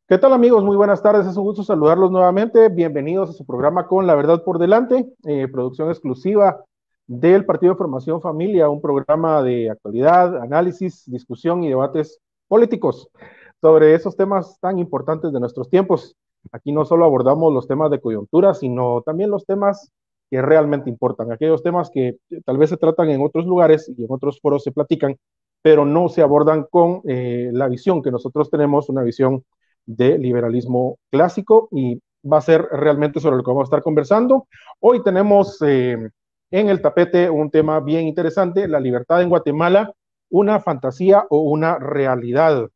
¿Qué tal amigos? Muy buenas tardes, es un gusto saludarlos nuevamente. Bienvenidos a su programa con La Verdad por Delante, producción exclusiva del Partido de Formación Familia, un programa de actualidad, análisis, discusión y debates políticos sobre esos temas tan importantes de nuestros tiempos. Aquí no solo abordamos los temas de coyuntura, sino también los temas que realmente importan, aquellos temas que tal vez se tratan en otros lugares y en otros foros se platican, pero no se abordan con la visión que nosotros tenemos, una visión de liberalismo clásico y va a ser realmente sobre lo que vamos a estar conversando. Hoy tenemos en el tapete un tema bien interesante, la libertad en Guatemala, una fantasía o una realidad.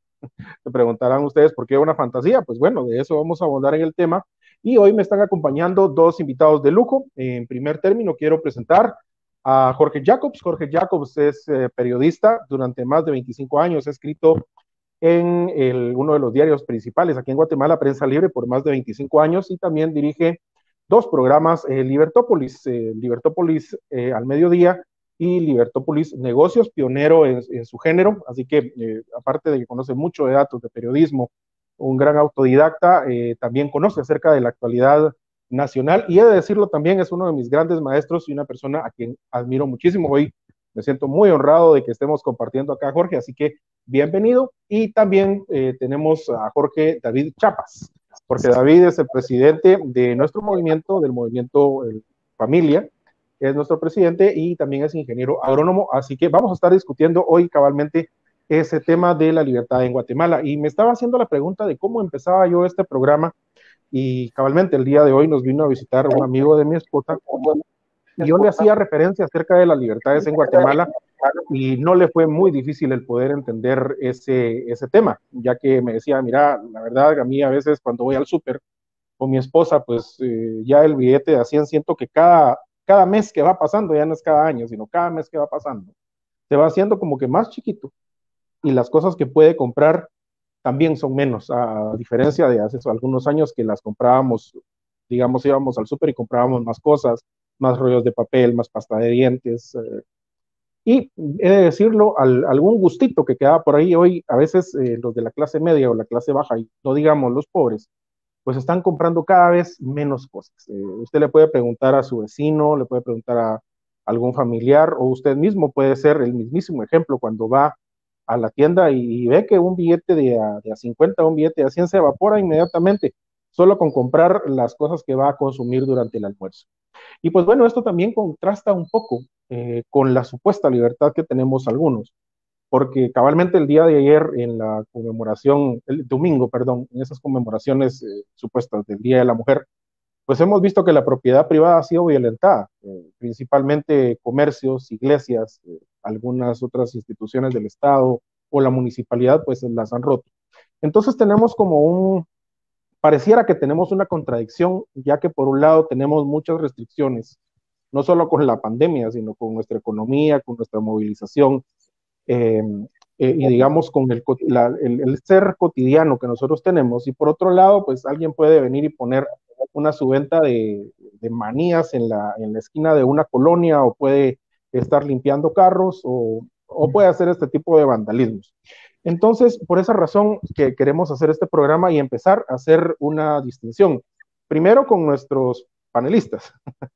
Se preguntarán ustedes por qué una fantasía. Pues bueno, de eso vamos a abordar en el tema. Y hoy me están acompañando dos invitados de lujo. En primer término, quiero presentar a Jorge Jacobs. Jorge Jacobs es periodista durante más de 25 años, ha escrito en uno de los diarios principales aquí en Guatemala, Prensa Libre, por más de 25 años y también dirige dos programas, Libertópolis al mediodía y Libertópolis Negocios, pionero en su género, así que aparte de que conoce mucho de datos de periodismo, un gran autodidacta, también conoce acerca de la actualidad nacional y he de decirlo también, es uno de mis grandes maestros y una persona a quien admiro muchísimo. Hoy me siento muy honrado de que estemos compartiendo acá, Jorge, así que bienvenido. Y también tenemos a Jorge David Chapas, porque David es el presidente de nuestro movimiento, del movimiento Familia, es nuestro presidente y también es ingeniero agrónomo, así que vamos a estar discutiendo hoy cabalmente ese tema de la libertad en Guatemala. Y me estaba haciendo la pregunta de cómo empezaba yo este programa y cabalmente el día de hoy nos vino a visitar un amigo de mi esposa y yo le hacía referencia acerca de las libertades en Guatemala y no le fue muy difícil el poder entender ese tema, ya que me decía, mira, la verdad a mí a veces cuando voy al súper con mi esposa, pues ya el billete de a 100 siento que cada mes que va pasando, ya no es cada año, sino cada mes que va pasando, se va haciendo como que más chiquito y las cosas que puede comprar también son menos, a diferencia de hace algunos años que las comprábamos, digamos, íbamos al súper y comprábamos más cosas, más rollos de papel, más pasta de dientes, y he de decirlo, algún gustito que quedaba por ahí hoy, a veces los de la clase media o la clase baja, y no digamos los pobres, pues están comprando cada vez menos cosas. Usted le puede preguntar a su vecino, le puede preguntar a algún familiar, o usted mismo puede ser el mismísimo ejemplo cuando va a la tienda y ve que un billete de a 50, un billete de a 100 se evapora inmediatamente, solo con comprar las cosas que va a consumir durante el almuerzo. Y pues bueno, esto también contrasta un poco con la supuesta libertad que tenemos algunos, porque cabalmente el día de ayer en la conmemoración, el domingo, perdón, en esas conmemoraciones supuestas del Día de la Mujer, pues hemos visto que la propiedad privada ha sido violentada, principalmente comercios, iglesias, algunas otras instituciones del Estado o la municipalidad, pues las han roto. Entonces tenemos como pareciera que tenemos una contradicción, ya que por un lado tenemos muchas restricciones, no solo con la pandemia, sino con nuestra economía, con nuestra movilización, eh, y digamos con el ser cotidiano que nosotros tenemos. Y por otro lado, pues alguien puede venir y poner una subventa de manías en la esquina de una colonia o puede estar limpiando carros o puede hacer este tipo de vandalismos. Entonces, por esa razón que queremos hacer este programa y empezar a hacer una distinción. Primero con nuestros panelistas,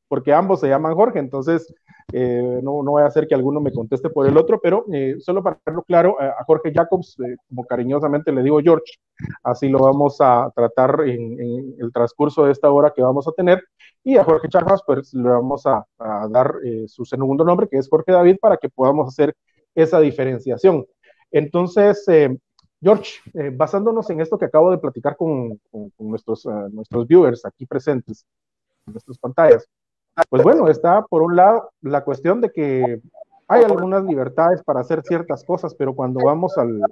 porque ambos se llaman Jorge, entonces no voy a hacer que alguno me conteste por el otro, pero solo para dejarlo claro, a Jorge Jacobs, como cariñosamente le digo George, así lo vamos a tratar en el transcurso de esta hora que vamos a tener, y a Jorge Chagas, pues le vamos a dar su segundo nombre, que es Jorge David, para que podamos hacer esa diferenciación. Entonces, George, basándonos en esto que acabo de platicar con nuestros viewers aquí presentes en nuestras pantallas, pues bueno, está por un lado la cuestión de que hay algunas libertades para hacer ciertas cosas, pero cuando vamos al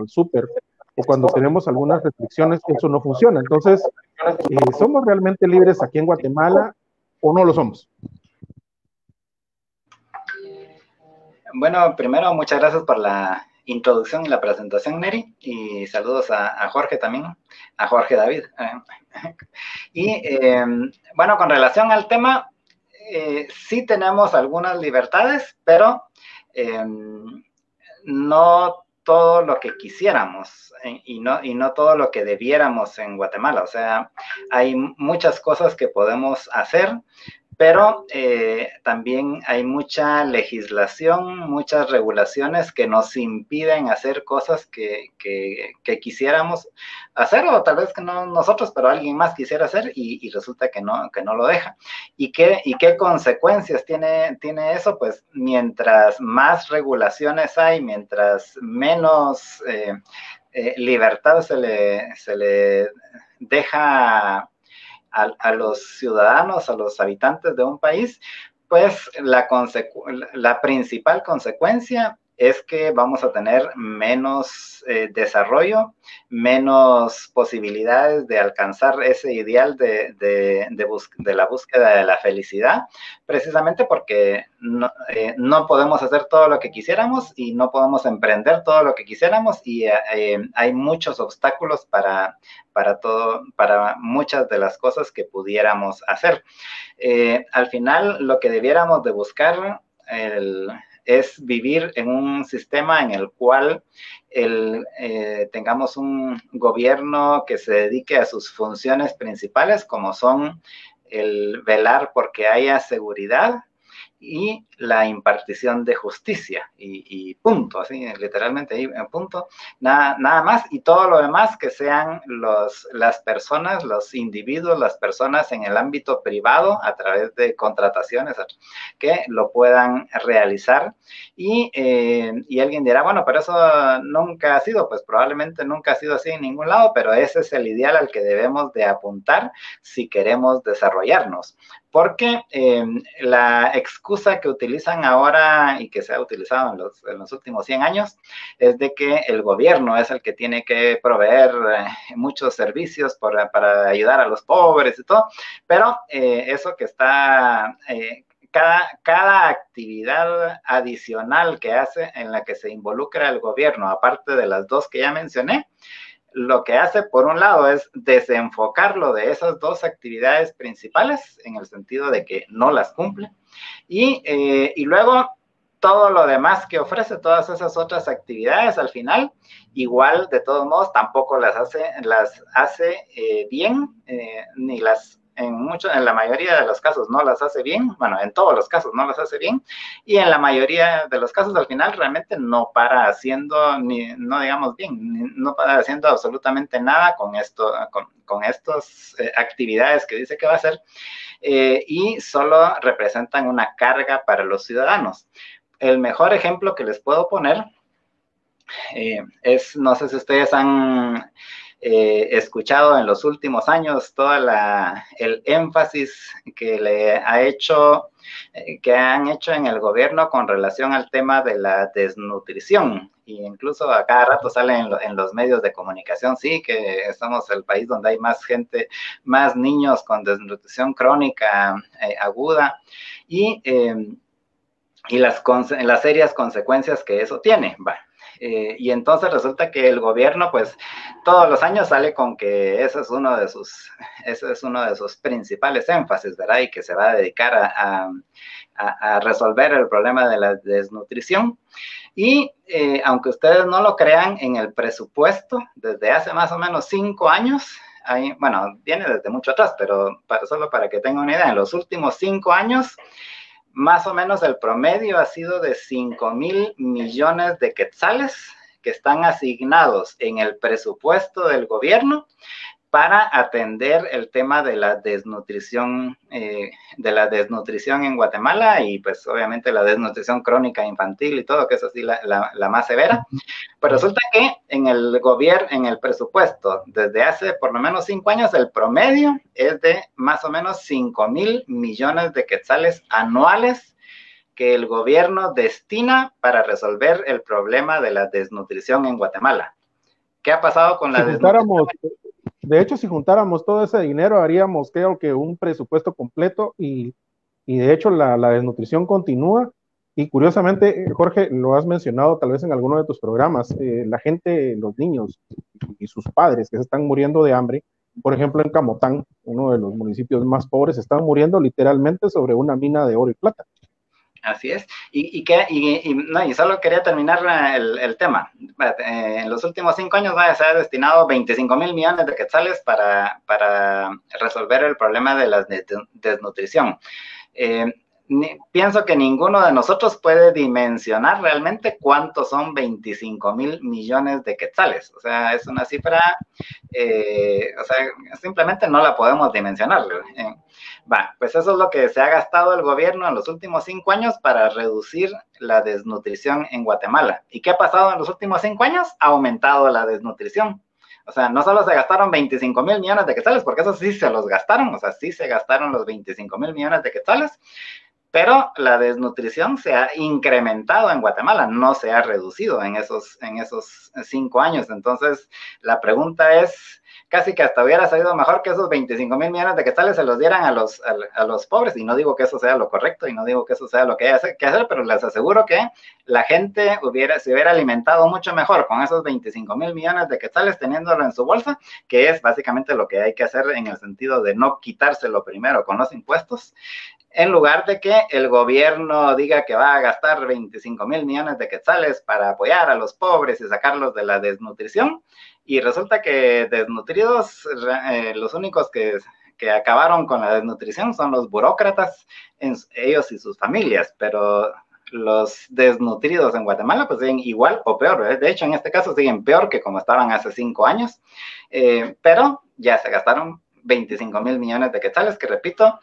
súper o cuando tenemos algunas restricciones, eso no funciona. Entonces, ¿somos realmente libres aquí en Guatemala o no lo somos? Bueno, primero, muchas gracias por la introducción y la presentación, Neri, y saludos a Jorge también, a Jorge David. Bueno, con relación al tema, sí tenemos algunas libertades, pero no todo lo que quisiéramos y no todo lo que debiéramos en Guatemala. O sea, hay muchas cosas que podemos hacer, pero también hay mucha legislación, muchas regulaciones que nos impiden hacer cosas que quisiéramos hacer, o tal vez que no nosotros, pero alguien más quisiera hacer y resulta que no lo deja. ¿Y qué consecuencias tiene eso? Pues mientras más regulaciones hay, mientras menos libertad se le deja a los ciudadanos, a los habitantes de un país, pues la principal consecuencia es que vamos a tener menos desarrollo, menos posibilidades de alcanzar ese ideal de la búsqueda de la felicidad, precisamente porque no podemos hacer todo lo que quisiéramos y no podemos emprender todo lo que quisiéramos, y hay muchos obstáculos para muchas de las cosas que pudiéramos hacer. Al final, lo que debiéramos de buscar es vivir en un sistema en el cual tengamos un gobierno que se dedique a sus funciones principales, como son el velar porque haya seguridad y la impartición de justicia, y punto, así literalmente ahí, punto, nada más, y todo lo demás que sean las personas, los individuos, las personas en el ámbito privado a través de contrataciones que lo puedan realizar. Y alguien dirá, bueno, pero eso nunca ha sido, pues probablemente nunca ha sido así en ningún lado, pero ese es el ideal al que debemos de apuntar si queremos desarrollarnos. Porque la excusa que utilizan ahora y que se ha utilizado en los últimos 100 años es de que el gobierno es el que tiene que proveer muchos servicios para ayudar a los pobres y todo, pero eso que está... Cada actividad adicional que hace, en la que se involucra el gobierno, aparte de las dos que ya mencioné, lo que hace, por un lado, es desenfocarlo de esas dos actividades principales, en el sentido de que no las cumple, y luego todo lo demás que ofrece, todas esas otras actividades, al final, igual, de todos modos, tampoco las hace bien, ni las... En la mayoría de los casos no las hace bien, bueno, en todos los casos no las hace bien, y en la mayoría de los casos al final realmente no para haciendo, no digamos bien, no para haciendo absolutamente nada con estas actividades que dice que va a hacer, y solo representan una carga para los ciudadanos. El mejor ejemplo que les puedo poner no sé si ustedes han... escuchado en los últimos años todo el énfasis que han hecho en el gobierno con relación al tema de la desnutrición, y incluso a cada rato sale en los medios de comunicación, sí, que somos el país donde hay más gente, más niños con desnutrición crónica aguda, y las serias consecuencias que eso tiene. Bueno, y entonces resulta que el gobierno, pues, todos los años sale con que ese es uno de sus principales énfasis, ¿verdad? Y que se va a dedicar a resolver el problema de la desnutrición. Y aunque ustedes no lo crean, en el presupuesto, desde hace más o menos 5 años, bueno, viene desde mucho atrás, pero solo para que tengan una idea, en los últimos 5 años, más o menos el promedio ha sido de 5,000 millones de quetzales que están asignados en el presupuesto del gobierno para atender el tema de la desnutrición en Guatemala, y pues obviamente la desnutrición crónica infantil y todo, que es así la más severa. Pues resulta que en el presupuesto, desde hace por lo menos 5 años, el promedio es de más o menos 5,000 millones de quetzales anuales que el gobierno destina para resolver el problema de la desnutrición en Guatemala. ¿Qué ha pasado con la desnutrición? De hecho, si juntáramos todo ese dinero, haríamos, creo que, un presupuesto completo, y de hecho la desnutrición continúa. Y curiosamente, Jorge, lo has mencionado tal vez en alguno de tus programas, la gente, los niños y sus padres que se están muriendo de hambre, por ejemplo, en Camotán, uno de los municipios más pobres, están muriendo literalmente sobre una mina de oro y plata. Así es. Y solo quería terminar el tema. En los últimos 5 años se ha destinado 25,000 millones de quetzales para resolver el problema de la desnutrición. Pienso que ninguno de nosotros puede dimensionar realmente cuántos son 25,000 millones de quetzales. O sea, es una cifra, simplemente no la podemos dimensionar. Pues eso es lo que se ha gastado el gobierno en los últimos 5 años para reducir la desnutrición en Guatemala. ¿Y qué ha pasado en los últimos 5 años? Ha aumentado la desnutrición. O sea, no solo se gastaron 25,000 millones de quetzales, porque eso sí se los gastaron, o sea, sí se gastaron los 25,000 millones de quetzales, pero la desnutrición se ha incrementado en Guatemala, no se ha reducido en esos 5 años. Entonces, la pregunta es, casi que hasta hubiera salido mejor que esos 25,000 millones de quetzales se los dieran a los pobres, y no digo que eso sea lo correcto, y no digo que eso sea lo que hay que hacer, pero les aseguro que la gente se hubiera alimentado mucho mejor con esos 25,000 millones de quetzales teniéndolo en su bolsa, que es básicamente lo que hay que hacer en el sentido de no quitárselo primero con los impuestos, en lugar de que el gobierno diga que va a gastar 25,000 millones de quetzales para apoyar a los pobres y sacarlos de la desnutrición, y resulta que desnutridos, los únicos que acabaron con la desnutrición son los burócratas, ellos y sus familias, pero los desnutridos en Guatemala pues siguen igual o peor. De hecho, en este caso siguen peor que como estaban hace 5 años, pero ya se gastaron 25,000 millones de quetzales, que repito,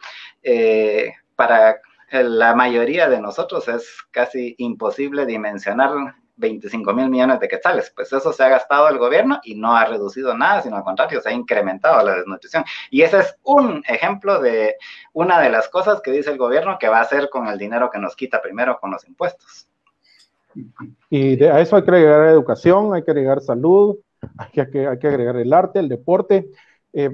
para la mayoría de nosotros es casi imposible dimensionar 25,000 millones de quetzales. Pues eso se ha gastado el gobierno y no ha reducido nada, sino al contrario, se ha incrementado la desnutrición. Y ese es un ejemplo de una de las cosas que dice el gobierno que va a hacer con el dinero que nos quita primero con los impuestos. Y a eso hay que agregar educación, hay que agregar salud, hay que agregar el arte, el deporte.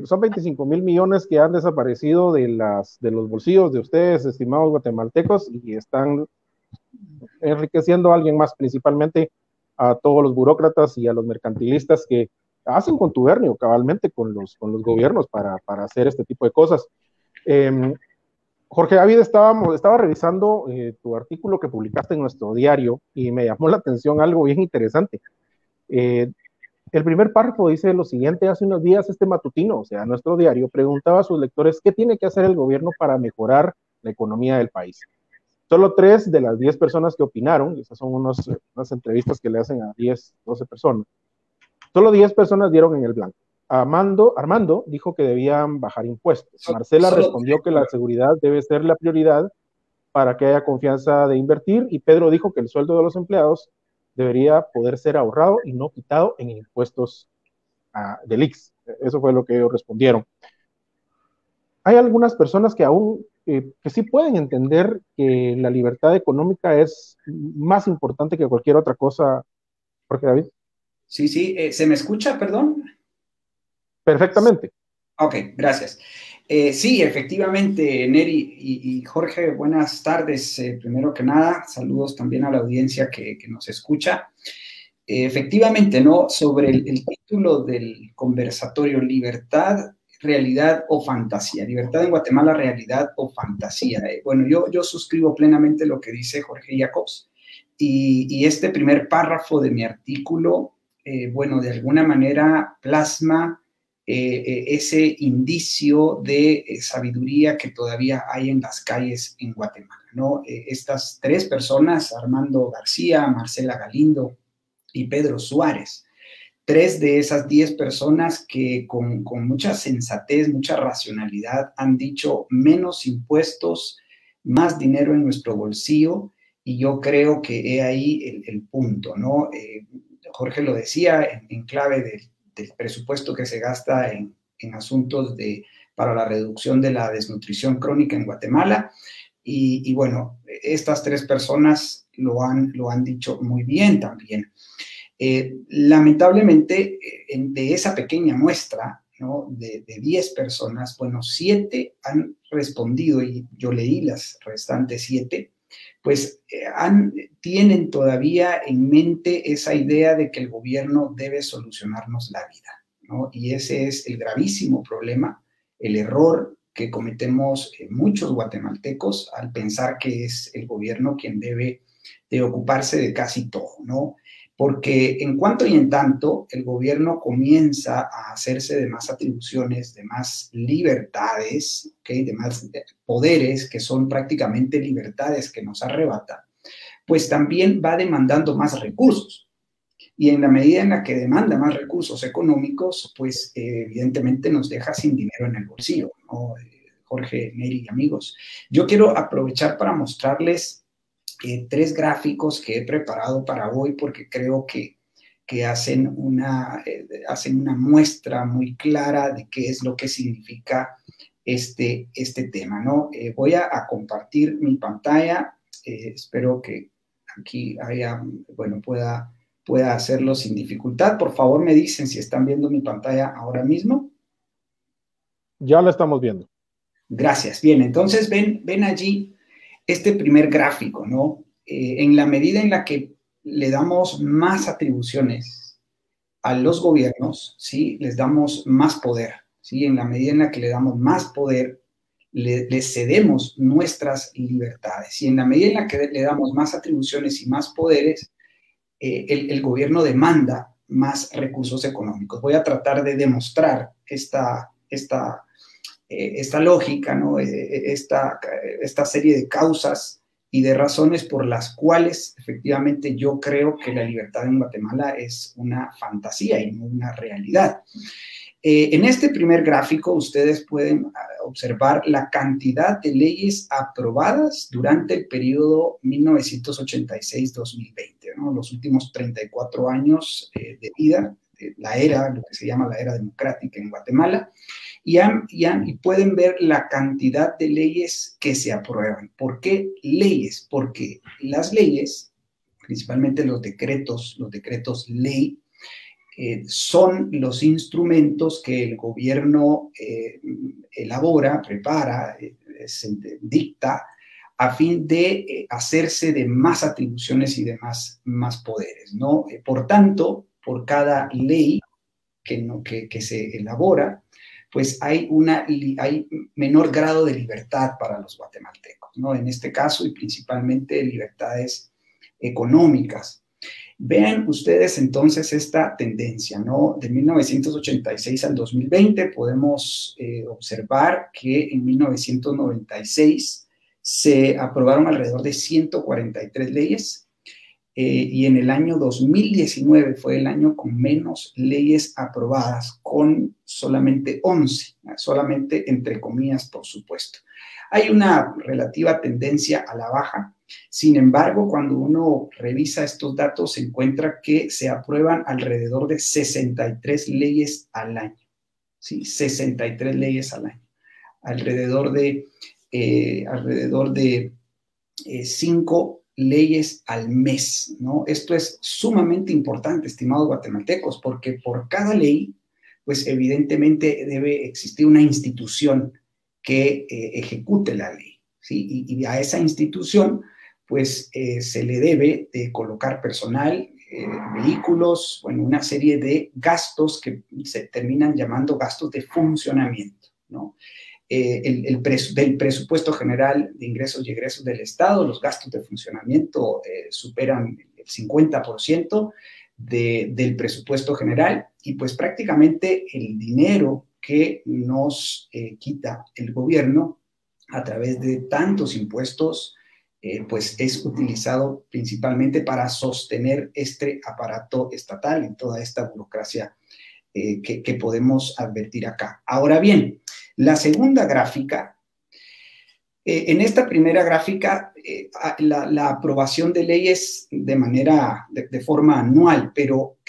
Son 25,000 millones que han desaparecido de los bolsillos de ustedes, estimados guatemaltecos, y están enriqueciendo a alguien más, principalmente a todos los burócratas y a los mercantilistas que hacen contubernio cabalmente con los gobiernos para hacer este tipo de cosas. Jorge David, estaba revisando tu artículo que publicaste en nuestro diario y me llamó la atención algo bien interesante. El primer párrafo dice lo siguiente: hace unos días este matutino, o sea, nuestro diario, preguntaba a sus lectores qué tiene que hacer el gobierno para mejorar la economía del país. Solo 3 de las 10 personas que opinaron, esas son unas entrevistas que le hacen a 10, 12 personas, solo 10 personas dieron en el blanco. Armando dijo que debían bajar impuestos. Marcela respondió que la seguridad debe ser la prioridad para que haya confianza de invertir, y Pedro dijo que el sueldo de los empleados debería poder ser ahorrado y no quitado en impuestos del IX. Eso fue lo que ellos respondieron. Hay algunas personas que aún que sí pueden entender que la libertad económica es más importante que cualquier otra cosa. Jorge David. Sí, ¿se me escucha, perdón? Perfectamente. Ok, gracias. Sí, efectivamente, Neri y Jorge, buenas tardes. Primero que nada, saludos también a la audiencia que nos escucha. Efectivamente, ¿no? Sobre el título del conversatorio, libertad, realidad o fantasía. Libertad en Guatemala, realidad o fantasía. Bueno, yo suscribo plenamente lo que dice Jorge Jacobs, y este primer párrafo de mi artículo, bueno, de alguna manera plasma ese indicio de sabiduría que todavía hay en las calles en Guatemala, ¿no? Estas 3 personas, Armando García, Marcela Galindo y Pedro Suárez, 3 de esas 10 personas que con mucha sensatez, mucha racionalidad han dicho menos impuestos, más dinero en nuestro bolsillo, y yo creo que he ahí el punto, ¿no? Jorge lo decía en clave del presupuesto que se gasta en asuntos para la reducción de la desnutrición crónica en Guatemala, y bueno, estas 3 personas lo han dicho muy bien también. Lamentablemente, de esa pequeña muestra, ¿no? de 10 personas, bueno, 7 han respondido, y yo leí las restantes 7, pues tienen todavía en mente esa idea de que el gobierno debe solucionarnos la vida, ¿no? Y ese es el gravísimo problema, el error que cometemos muchos guatemaltecos al pensar que es el gobierno quien debe de ocuparse de casi todo, ¿no? Porque en cuanto y en tanto el gobierno comienza a hacerse de más atribuciones, de más libertades, ¿okay?, de más poderes, que son prácticamente libertades que nos arrebata, pues también va demandando más recursos. Y en la medida en la que demanda más recursos económicos, pues evidentemente nos deja sin dinero en el bolsillo, ¿no? Jorge, Neri y amigos. Yo quiero aprovechar para mostrarles 3 gráficos que he preparado para hoy porque creo que hacen una muestra muy clara de qué es lo que significa este tema, ¿no? Voy a compartir mi pantalla. Espero que aquí pueda hacerlo sin dificultad. Por favor, me dicen si están viendo mi pantalla ahora mismo. Ya la estamos viendo. Gracias. Bien, entonces ven allí este primer gráfico, ¿no? En la medida en la que le damos más atribuciones a los gobiernos, ¿sí?, les damos más poder, ¿sí? En la medida en la que le damos más poder, le cedemos nuestras libertades. Y en la medida en la que le damos más atribuciones y más poderes, el gobierno demanda más recursos económicos. Voy a tratar de demostrar esta lógica, ¿no? Esta serie de causas y de razones por las cuales efectivamente yo creo que la libertad en Guatemala es una fantasía y no una realidad. En este primer gráfico ustedes pueden observar la cantidad de leyes aprobadas durante el periodo 1986-2020, ¿no? Los últimos 34 años de vida, lo que se llama la era democrática en Guatemala, y pueden ver la cantidad de leyes que se aprueban. ¿Por qué leyes? Porque las leyes, principalmente los decretos ley, son los instrumentos que el gobierno elabora, prepara, dicta, a fin de hacerse de más atribuciones y de más poderes, ¿no? Por tanto, por cada ley que se elabora, pues hay menor grado de libertad para los guatemaltecos, ¿no? En este caso, y principalmente libertades económicas. Vean ustedes entonces esta tendencia, ¿no? De 1986 al 2020 podemos observar que en 1996 se aprobaron alrededor de 143 leyes, y en el año 2019 fue el año con menos leyes aprobadas, con solamente 11, solamente entre comillas, por supuesto. Hay una relativa tendencia a la baja. Sin embargo, cuando uno revisa estos datos, se encuentra que se aprueban alrededor de 63 leyes al año. ¿Sí? 63 leyes al año. Alrededor de 5 leyes al mes, ¿no? Esto es sumamente importante, estimados guatemaltecos, porque por cada ley, pues evidentemente debe existir una institución que ejecute la ley, ¿sí? Y a esa institución, pues se le debe de colocar personal, vehículos, bueno, una serie de gastos que se terminan llamando gastos de funcionamiento, ¿no? Del presupuesto general de ingresos y egresos del Estado, los gastos de funcionamiento superan el 50% del presupuesto general, y pues prácticamente el dinero que nos quita el gobierno a través de tantos impuestos, pues es utilizado principalmente para sostener este aparato estatal y toda esta burocracia que podemos advertir acá. Ahora bien, la segunda gráfica, en esta primera gráfica, la aprobación de leyes de forma anual, pero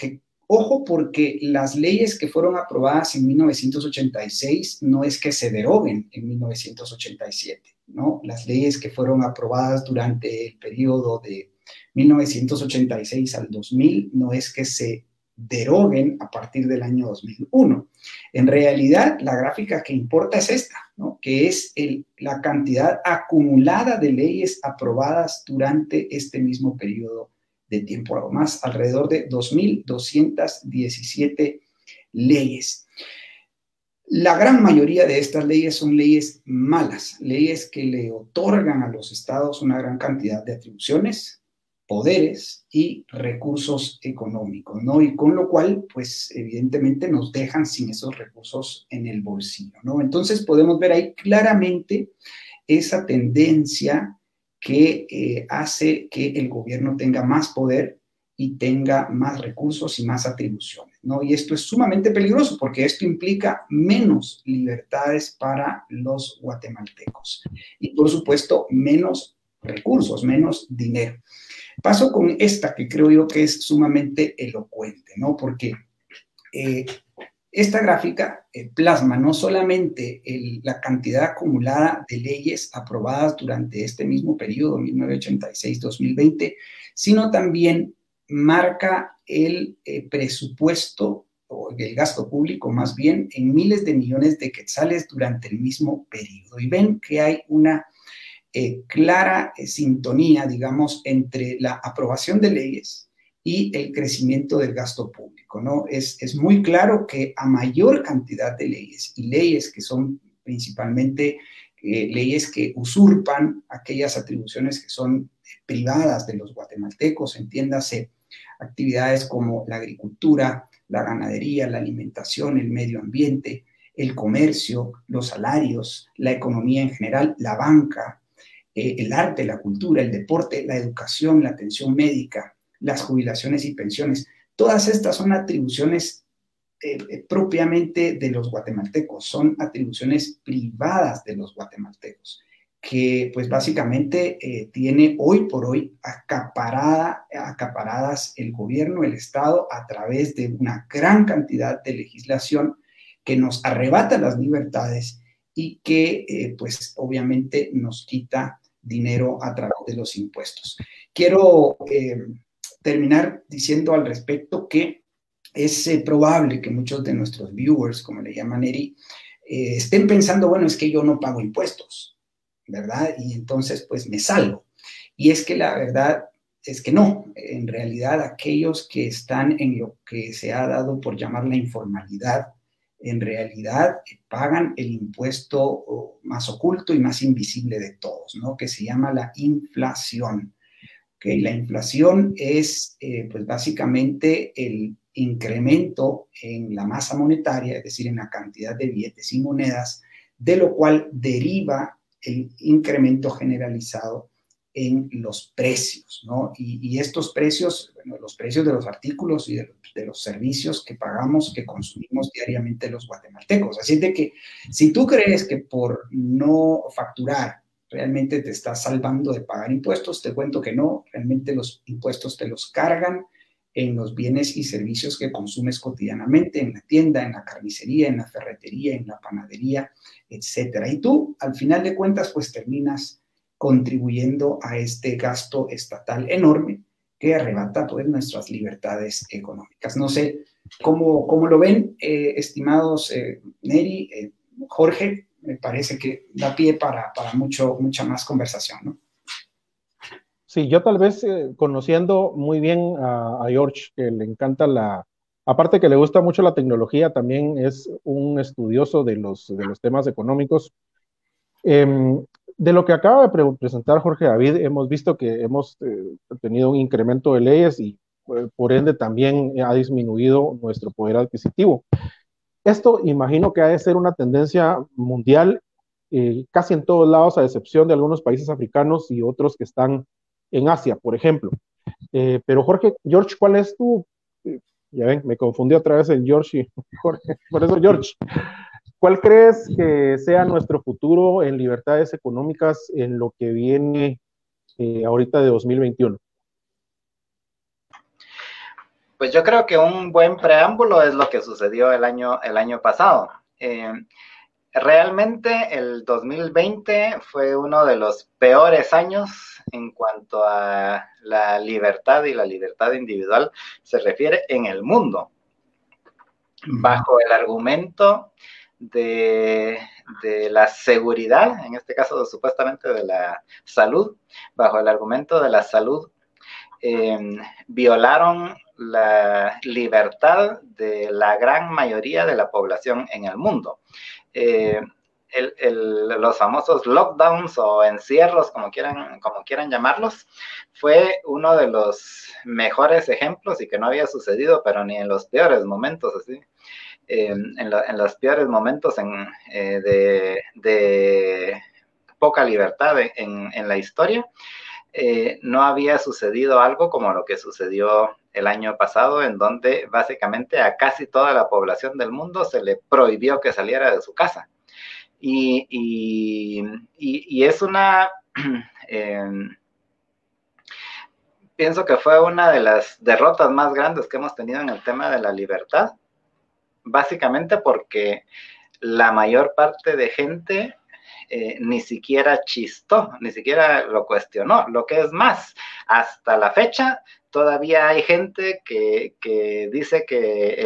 ojo, porque las leyes que fueron aprobadas en 1986 no es que se deroguen en 1987, ¿no? Las leyes que fueron aprobadas durante el periodo de 1986 al 2000 no es que se deroguen a partir del año 2001. En realidad, la gráfica que importa es esta, ¿no? Que es la cantidad acumulada de leyes aprobadas durante este mismo periodo de tiempo, algo más, alrededor de 2.217 leyes. La gran mayoría de estas leyes son leyes malas, leyes que le otorgan a los estados una gran cantidad de atribuciones, poderes y recursos económicos, ¿no? Y con lo cual, pues evidentemente nos dejan sin esos recursos en el bolsillo, ¿no? Entonces podemos ver ahí claramente esa tendencia que hace que el gobierno tenga más poder y tenga más recursos y más atribuciones, ¿no? Y esto es sumamente peligroso porque esto implica menos libertades para los guatemaltecos y, por supuesto, menos recursos, menos dinero. Paso con esta que creo yo que es sumamente elocuente, ¿no? Porque esta gráfica plasma no solamente la cantidad acumulada de leyes aprobadas durante este mismo periodo, 1986-2020, sino también marca el presupuesto o el gasto público más bien en miles de millones de quetzales durante el mismo periodo. Y ven que hay una clara sintonía, digamos, entre la aprobación de leyes y el crecimiento del gasto público, ¿no? Es muy claro que a mayor cantidad de leyes y leyes que son principalmente leyes que usurpan aquellas atribuciones que son privadas de los guatemaltecos, entiéndase, actividades como la agricultura, la ganadería, la alimentación, el medio ambiente, el comercio, los salarios, la economía en general, la banca, el arte, la cultura, el deporte, la educación, la atención médica, las jubilaciones y pensiones. Todas estas son atribuciones propiamente de los guatemaltecos, son atribuciones privadas de los guatemaltecos, que pues básicamente tiene hoy por hoy acaparadas el gobierno, el Estado, a través de una gran cantidad de legislación que nos arrebata las libertades y que pues obviamente nos quita dinero a través de los impuestos. Quiero terminar diciendo al respecto que es probable que muchos de nuestros viewers, como le llaman Eri, estén pensando, bueno, es que yo no pago impuestos, ¿verdad? Y entonces pues me salvo. Y es que la verdad es que no, en realidad aquellos que están en lo que se ha dado por llamar la informalidad, en realidad pagan el impuesto más oculto y más invisible de todos, ¿no? Que se llama la inflación. ¿Okay? La inflación es, pues básicamente el incremento en la masa monetaria, es decir, en la cantidad de billetes y monedas, de lo cual deriva el incremento generalizado en los precios, ¿no? Y estos precios, bueno, los precios de los artículos y de los servicios que pagamos, que consumimos diariamente los guatemaltecos. Así de que si tú crees que por no facturar realmente te estás salvando de pagar impuestos, te cuento que no, realmente los impuestos te los cargan en los bienes y servicios que consumes cotidianamente, en la tienda, en la carnicería, en la ferretería, en la panadería, etcétera. Y tú, al final de cuentas, pues terminas contribuyendo a este gasto estatal enorme que arrebata pues nuestras libertades económicas. No sé cómo lo ven, estimados Neri, Jorge, me parece que da pie para mucha más conversación, ¿no? Sí, yo tal vez conociendo muy bien a George, que le encanta aparte que le gusta mucho la tecnología, también es un estudioso de los temas económicos. De lo que acaba de presentar Jorge David, hemos visto que hemos tenido un incremento de leyes y por ende también ha disminuido nuestro poder adquisitivo. Esto imagino que ha de ser una tendencia mundial, casi en todos lados, a excepción de algunos países africanos y otros que están en Asia, por ejemplo. Pero George, ¿cuál es ya ven, me confundí otra vez en George y Jorge, por eso George. ¿Cuál crees que sea nuestro futuro en libertades económicas en lo que viene ahorita de 2021? Pues yo creo que un buen preámbulo es lo que sucedió el año pasado. Realmente el 2020 fue uno de los peores años en cuanto a la libertad y la libertad individual se refiere en el mundo. Bajo el argumento de la seguridad, en este caso supuestamente de la salud, bajo el argumento de la salud, violaron la libertad de la gran mayoría de la población en el mundo. Los famosos lockdowns o encierros, como quieran llamarlos, fue uno de los mejores ejemplos, y que no había sucedido, pero ni en los peores momentos, así. En los peores momentos de poca libertad en la historia, no había sucedido algo como lo que sucedió el año pasado, en donde básicamente a casi toda la población del mundo se le prohibió que saliera de su casa. Y es una... pienso que fue una de las derrotas más grandes que hemos tenido en el tema de la libertad, básicamente porque la mayor parte de gente ni siquiera chistó, ni siquiera lo cuestionó. Lo que es más, hasta la fecha todavía hay gente que dice que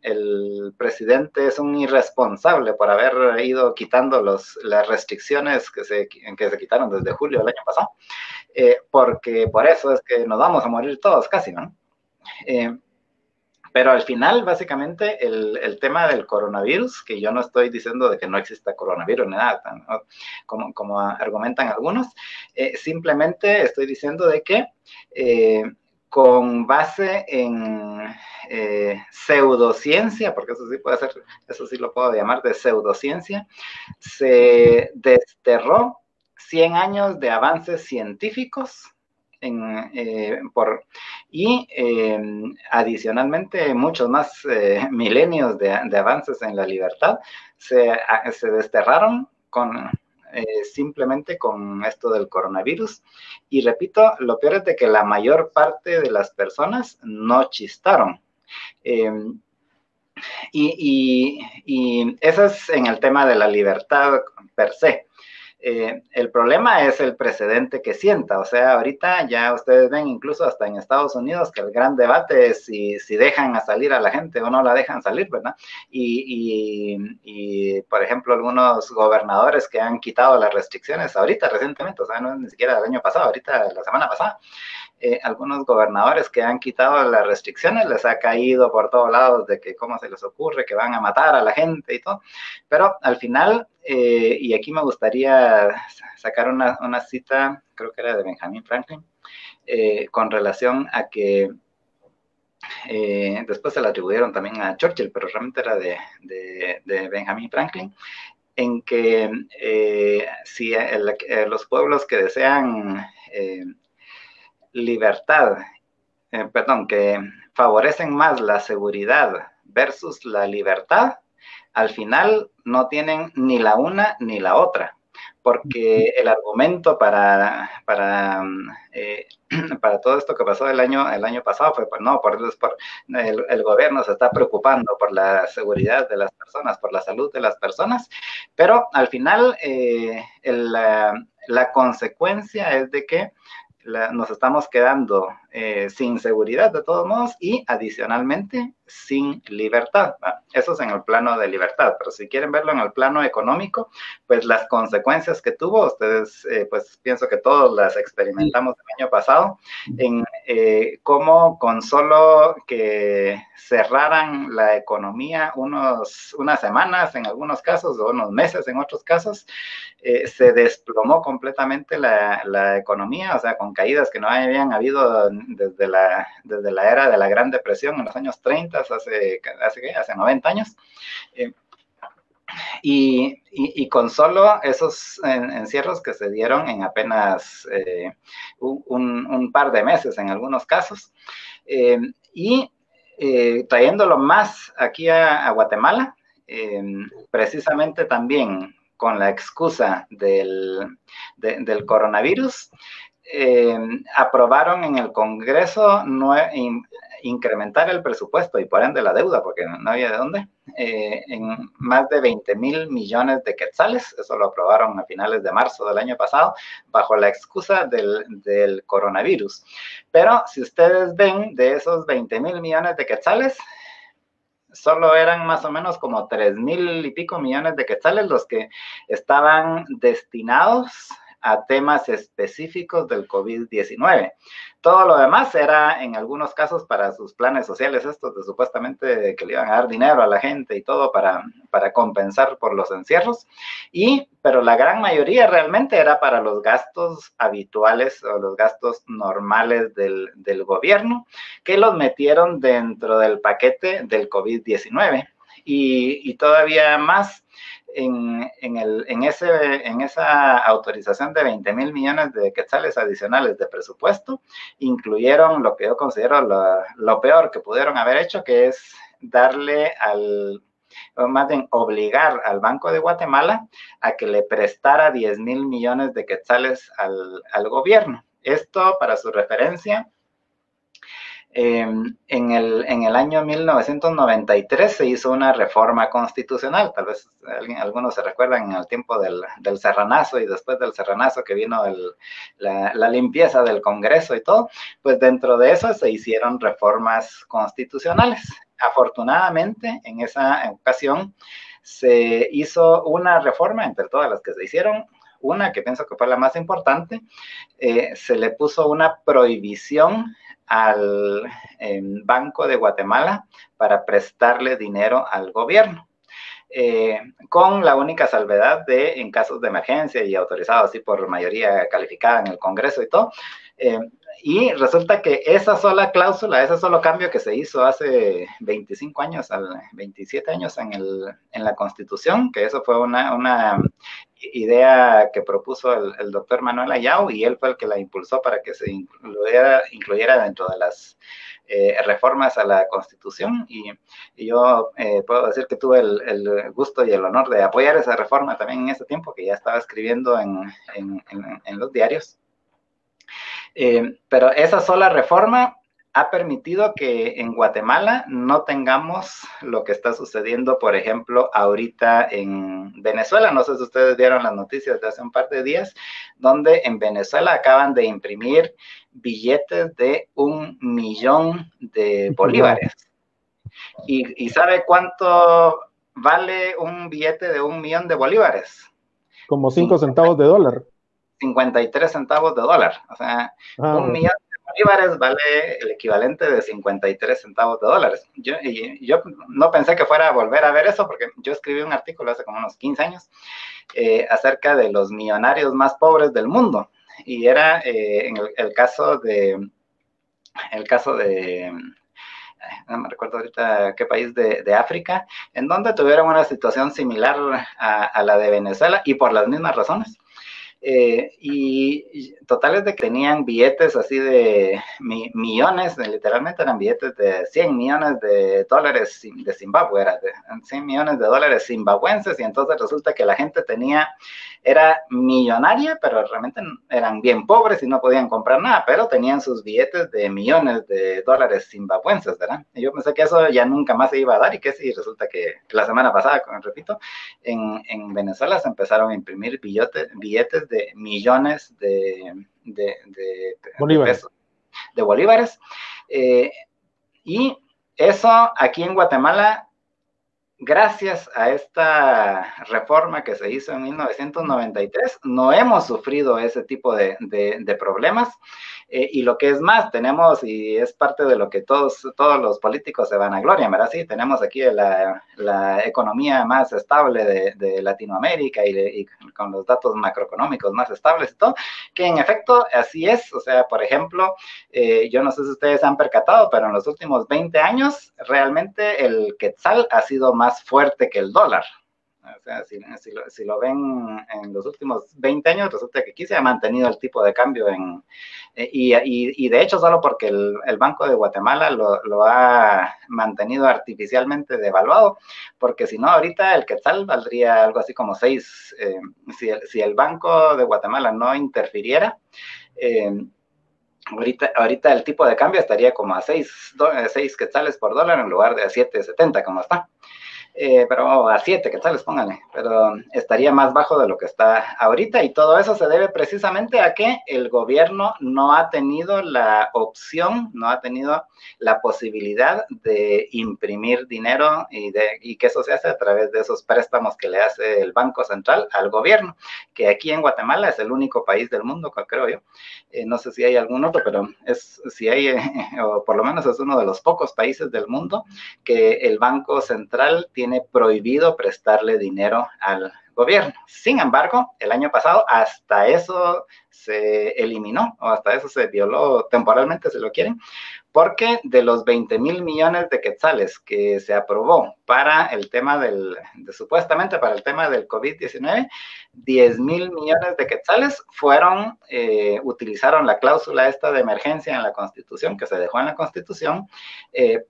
el presidente es un irresponsable por haber ido quitando las restricciones que se quitaron desde julio del año pasado, porque por eso es que nos vamos a morir todos casi, ¿no? Pero al final, básicamente, el tema del coronavirus, que yo no estoy diciendo de que no exista coronavirus ni nada, ¿no? como argumentan algunos, simplemente estoy diciendo de que con base en pseudociencia, porque eso sí puede ser, eso sí lo puedo llamar de pseudociencia, se desterró 100 años de avances científicos adicionalmente muchos más milenios de avances en la libertad se desterraron simplemente con esto del coronavirus. Y repito, lo peor es de que la mayor parte de las personas no chistaron. Y eso es en el tema de la libertad per se. El problema es el precedente que sienta. O sea, ahorita ya ustedes ven, incluso hasta en Estados Unidos, que el gran debate es si dejan a salir a la gente o no la dejan salir, ¿verdad? Y por ejemplo, algunos gobernadores que han quitado las restricciones ahorita recientemente, o sea, no es ni siquiera el año pasado, ahorita la semana pasada, algunos gobernadores que han quitado las restricciones, les ha caído por todos lados de que cómo se les ocurre que van a matar a la gente y todo, pero al final, y aquí me gustaría sacar una cita, creo que era de Benjamin Franklin, con relación a que después se la atribuyeron también a Churchill, pero realmente era de Benjamin Franklin, en que si los pueblos que desean libertad, que favorecen más la seguridad versus la libertad, al final no tienen ni la una ni la otra, porque el argumento para todo esto que pasó el año pasado fue, pues no, el gobierno se está preocupando por la seguridad de las personas, por la salud de las personas, pero al final la consecuencia es de que nos estamos quedando sin seguridad de todos modos y adicionalmente sin libertad. Eso es en el plano de libertad, pero si quieren verlo en el plano económico, pues las consecuencias que tuvo, ustedes pues pienso que todos las experimentamos el año pasado, en cómo con solo que cerraran la economía unas semanas en algunos casos o unos meses en otros casos, se desplomó completamente la economía, o sea, con caídas que no habían habido desde la era de la Gran Depresión en los años 30, hace 90 años. Y con solo esos encierros que se dieron en apenas un par de meses en algunos casos, trayéndolo más aquí a Guatemala, precisamente también con la excusa del coronavirus, aprobaron en el Congreso incrementar el presupuesto y por ende la deuda, porque no había de dónde, en más de 20,000 millones de quetzales. Eso lo aprobaron a finales de marzo del año pasado, bajo la excusa del coronavirus. Pero si ustedes ven, de esos 20,000 millones de quetzales, solo eran más o menos como 3,000 y pico millones de quetzales los que estaban destinados a temas específicos del COVID-19. Todo lo demás era, en algunos casos, para sus planes sociales estos de supuestamente que le iban a dar dinero a la gente y todo para compensar por los encierros. Pero la gran mayoría realmente era para los gastos habituales o los gastos normales del gobierno, que los metieron dentro del paquete del COVID-19. Y todavía más, en esa autorización de 20,000 millones de quetzales adicionales de presupuesto, incluyeron lo que yo considero lo peor que pudieron haber hecho, que es más bien obligar al Banco de Guatemala a que le prestara 10,000 millones de quetzales al gobierno. Esto, para su referencia, en el año 1993 se hizo una reforma constitucional. Tal vez algunos se recuerdan en el tiempo del Serranazo, y después del Serranazo que vino la limpieza del Congreso y todo. Pues dentro de eso se hicieron reformas constitucionales. Afortunadamente, en esa ocasión se hizo una reforma entre todas las que se hicieron. Una que pienso que fue la más importante, se le puso una prohibición al Banco de Guatemala para prestarle dinero al gobierno, con la única salvedad de en casos de emergencia y autorizado así por mayoría calificada en el Congreso y todo. Y resulta que esa sola cláusula, ese solo cambio que se hizo hace 25 años, 27 años en la Constitución, que eso fue una idea que propuso el doctor Manuel Ayau, y él fue el que la impulsó para que se incluyera dentro de las reformas a la Constitución, y yo puedo decir que tuve el gusto y el honor de apoyar esa reforma también en ese tiempo, que ya estaba escribiendo en los diarios. Pero esa sola reforma ha permitido que en Guatemala no tengamos lo que está sucediendo, por ejemplo, ahorita en Venezuela. No sé si ustedes vieron las noticias de hace un par de días, donde en Venezuela acaban de imprimir billetes de 1 millón de bolívares. ¿Y sabe cuánto vale un billete de 1 millón de bolívares? Como 5 centavos de dólar. 53 centavos de dólar. O sea, 1 millón de bolívares vale el equivalente de 53 centavos de dólares. Yo no pensé que fuera a volver a ver eso, porque yo escribí un artículo hace como unos 15 años acerca de los millonarios más pobres del mundo. Y era en el caso de no me recuerdo ahorita qué país de África, en donde tuvieron una situación similar a la de Venezuela, y por las mismas razones. Y totales de que tenían billetes así de millones, literalmente eran billetes de 100 millones de dólares de Zimbabue, era de 100 millones de dólares zimbabuenses, y entonces resulta que la gente era millonaria, pero realmente eran bien pobres y no podían comprar nada, pero tenían sus billetes de millones de dólares zimbabuenses, ¿verdad? Y yo pensé que eso ya nunca más se iba a dar, y que sí, resulta que la semana pasada, repito, en Venezuela se empezaron a imprimir billetes de millones de pesos, de bolívares, y eso aquí en Guatemala, gracias a esta reforma que se hizo en 1993, no hemos sufrido ese tipo de problemas. Y lo que es más, tenemos, y es parte de lo que todos los políticos se vanaglorian, ¿verdad? Sí, tenemos aquí la economía más estable de Latinoamérica, y con los datos macroeconómicos más estables y todo, que en efecto así es. O sea, por ejemplo, yo no sé si ustedes han percatado, pero en los últimos 20 años realmente el quetzal ha sido más fuerte que el dólar. O sea, si lo ven en los últimos 20 años, resulta que aquí se ha mantenido el tipo de cambio y de hecho solo porque el Banco de Guatemala lo ha mantenido artificialmente devaluado, porque si no, ahorita el quetzal valdría algo así como 6, si el Banco de Guatemala no interfiriera, ahorita el tipo de cambio estaría como a 6 quetzales por dólar en lugar de a 7.70 como está. pero a 7 quetzales, pónganle, pero estaría más bajo de lo que está ahorita, y todo eso se debe precisamente a que el gobierno no ha tenido la opción, no ha tenido la posibilidad de imprimir dinero y que eso se hace a través de esos préstamos que le hace el Banco Central al gobierno, que aquí en Guatemala es el único país del mundo, creo yo. No sé si hay algún otro, pero si hay, o por lo menos es uno de los pocos países del mundo que el Banco Central tiene prohibido prestarle dinero al gobierno. Sin embargo, el año pasado hasta eso se eliminó, o hasta eso se violó temporalmente, si lo quieren, porque de los 20,000 millones de quetzales que se aprobó para el tema supuestamente para el tema del COVID-19, 10,000 millones de quetzales utilizaron la cláusula esta de emergencia en la Constitución, que se dejó en la Constitución,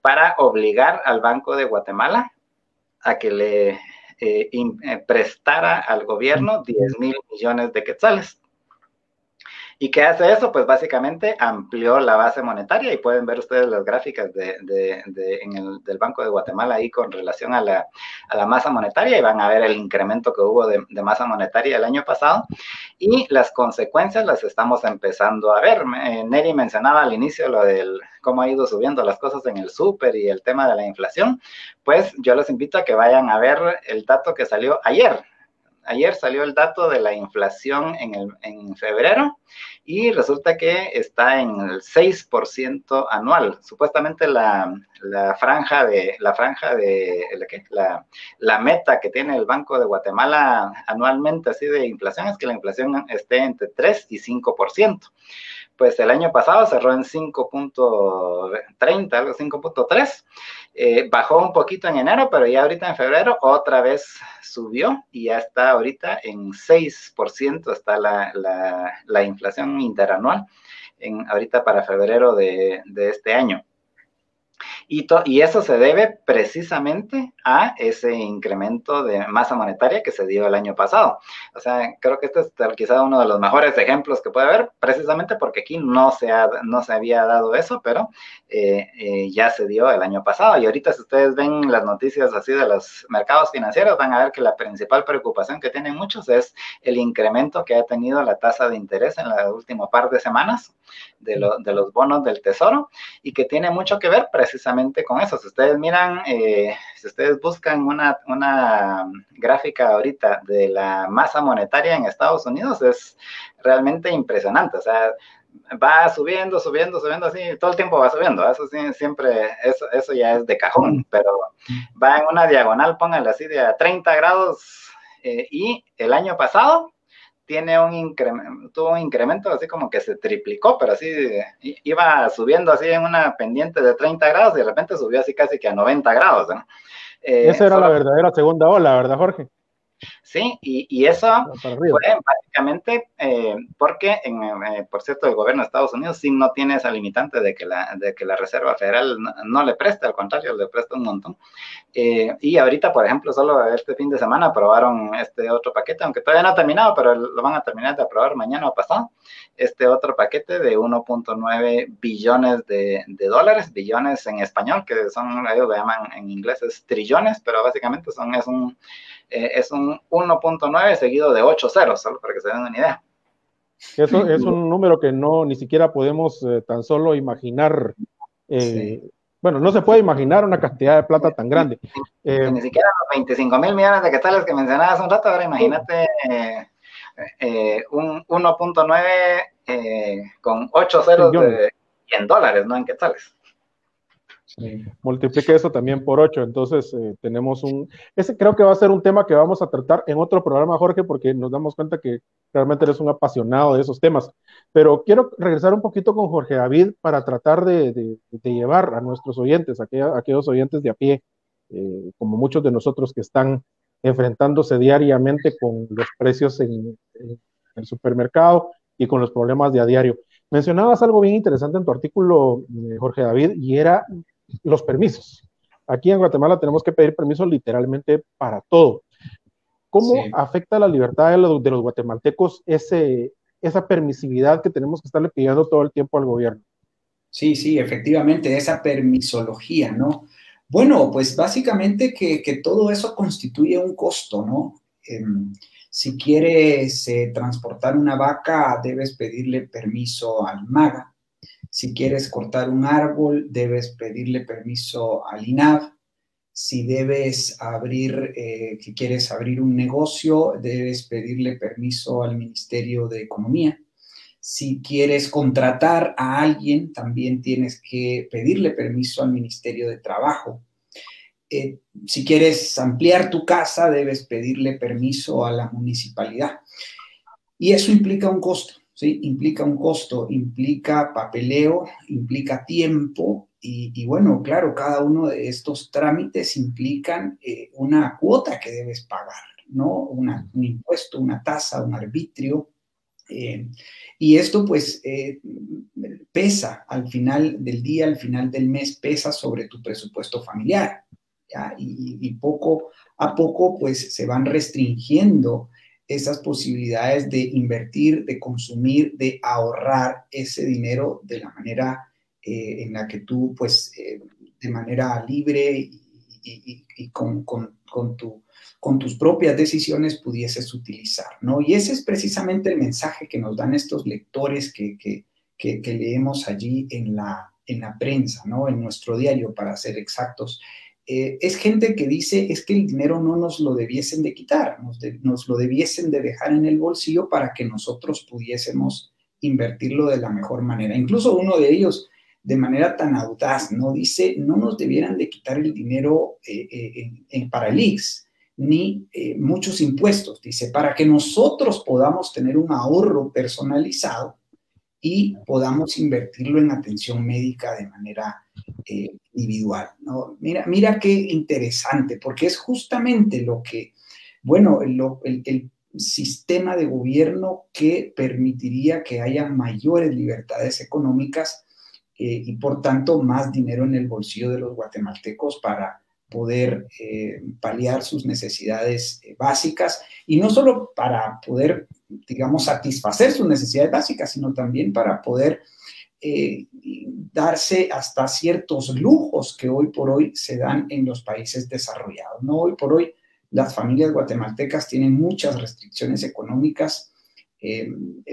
para obligar al Banco de Guatemala a que le prestara al gobierno 10,000 millones de quetzales. ¿Y qué hace eso? Pues básicamente amplió la base monetaria, y pueden ver ustedes las gráficas del Banco de Guatemala ahí con relación a la masa monetaria, y van a ver el incremento que hubo de masa monetaria el año pasado, y las consecuencias las estamos empezando a ver. Neri mencionaba al inicio lo del cómo ha ido subiendo las cosas en el súper y el tema de la inflación. Pues yo los invito a que vayan a ver el dato que salió ayer. Ayer salió el dato de la inflación en febrero, y resulta que está en el 6% anual. Supuestamente la meta que tiene el Banco de Guatemala anualmente así de inflación es que la inflación esté entre 3 y 5%. Pues el año pasado cerró en 5.30, algo 5.3. Bajó un poquito en enero, pero ya ahorita en febrero otra vez subió, y ya está ahorita en 6%, está la inflación interanual ahorita para febrero de este año. Y eso se debe precisamente a ese incremento de masa monetaria que se dio el año pasado. O sea, creo que este es quizá uno de los mejores ejemplos que puede haber, precisamente porque aquí no se había dado eso, pero ya se dio el año pasado. Y ahorita, si ustedes ven las noticias así de los mercados financieros, van a ver que la principal preocupación que tienen muchos es el incremento que ha tenido la tasa de interés en la última par de semanas de los bonos del Tesoro, y que tiene mucho que ver precisamente con eso. Si ustedes miran, si ustedes buscan una gráfica ahorita de la masa monetaria en Estados Unidos, es realmente impresionante. O sea, va subiendo así, todo el tiempo va subiendo. Eso sí, siempre, eso ya es de cajón, pero va en una diagonal, pónganle así, de a 30 grados, y el año pasado tuvo un incremento así como que se triplicó, pero así iba subiendo así en una pendiente de 30 grados, y de repente subió así casi que a 90 grados, ¿no? Esa era la verdadera segunda ola, ¿verdad, Jorge? Sí, y eso fue básicamente porque, por cierto, el gobierno de Estados Unidos sí no tiene esa limitante de que la Reserva Federal no le presta, al contrario, le presta un montón. Y ahorita, por ejemplo, solo este fin de semana aprobaron este otro paquete, aunque todavía no ha terminado, pero lo van a terminar de aprobar mañana o pasado, este otro paquete de 1.9 billones de dólares, billones en español, que ellos lo llaman en inglés es trillones, pero básicamente es un 1.9 seguido de 8 ceros, solo para que se den una idea. Eso es un número que ni siquiera podemos tan solo imaginar. Sí. Bueno, no se puede imaginar una cantidad de plata tan grande. Ni siquiera los 25,000 millones de quetzales que mencionabas un rato. Ahora imagínate un 1.9 con 8 ceros en dólares, no en quetzales. Sí. Multiplique eso también por 8, entonces tenemos ese creo que va a ser un tema que vamos a tratar en otro programa, Jorge, porque nos damos cuenta que realmente eres un apasionado de esos temas, pero quiero regresar un poquito con Jorge David para tratar de llevar a nuestros oyentes, aquellos oyentes de a pie, como muchos de nosotros que están enfrentándose diariamente con los precios en el supermercado y con los problemas de a diario. Mencionabas algo bien interesante en tu artículo, Jorge David, y era los permisos. Aquí en Guatemala tenemos que pedir permisos literalmente para todo. ¿Cómo afecta la libertad de los guatemaltecos esa permisividad que tenemos que estarle pidiendo todo el tiempo al gobierno? Sí, efectivamente, esa permisología, ¿no? Bueno, pues básicamente que todo eso constituye un costo, ¿no? Si quieres transportar una vaca, debes pedirle permiso al MAGA. Si quieres cortar un árbol, debes pedirle permiso al INAV. Si debes abrir, que quieres abrir un negocio, debes pedirle permiso al Ministerio de Economía. Si quieres contratar a alguien, también tienes que pedirle permiso al Ministerio de Trabajo. Si quieres ampliar tu casa, debes pedirle permiso a la municipalidad. Y eso implica un costo, ¿sí? Implica un costo, implica papeleo, implica tiempo y bueno, claro, cada uno de estos trámites implican una cuota que debes pagar, ¿no? Un impuesto, una tasa, un arbitrio. Y esto pues pesa al final del día, al final del mes, pesa sobre tu presupuesto familiar, ¿ya? Y poco a poco pues se van restringiendo esas posibilidades de invertir, de consumir, de ahorrar ese dinero de la manera en la que tú, pues, de manera libre y con tus propias decisiones pudieses utilizar, ¿no? Y ese es precisamente el mensaje que nos dan estos lectores que leemos allí en la prensa, ¿no? En nuestro diario, para ser exactos. Es gente que dice es que el dinero no nos lo debiesen de quitar, nos lo debiesen de dejar en el bolsillo para que nosotros pudiésemos invertirlo de la mejor manera. Incluso uno de ellos, de manera tan audaz, ¿no? Dice, no nos debieran de quitar el dinero para el IX, ni muchos impuestos, dice, para que nosotros podamos tener un ahorro personalizado y podamos invertirlo en atención médica de manera individual, ¿no? Mira qué interesante, porque es justamente lo que, bueno, el sistema de gobierno que permitiría que haya mayores libertades económicas y por tanto más dinero en el bolsillo de los guatemaltecos para poder paliar sus necesidades básicas y no solo para poder, digamos, satisfacer sus necesidades básicas, sino también para poder darse hasta ciertos lujos que hoy por hoy se dan en los países desarrollados, ¿no? Hoy por hoy las familias guatemaltecas tienen muchas restricciones económicas.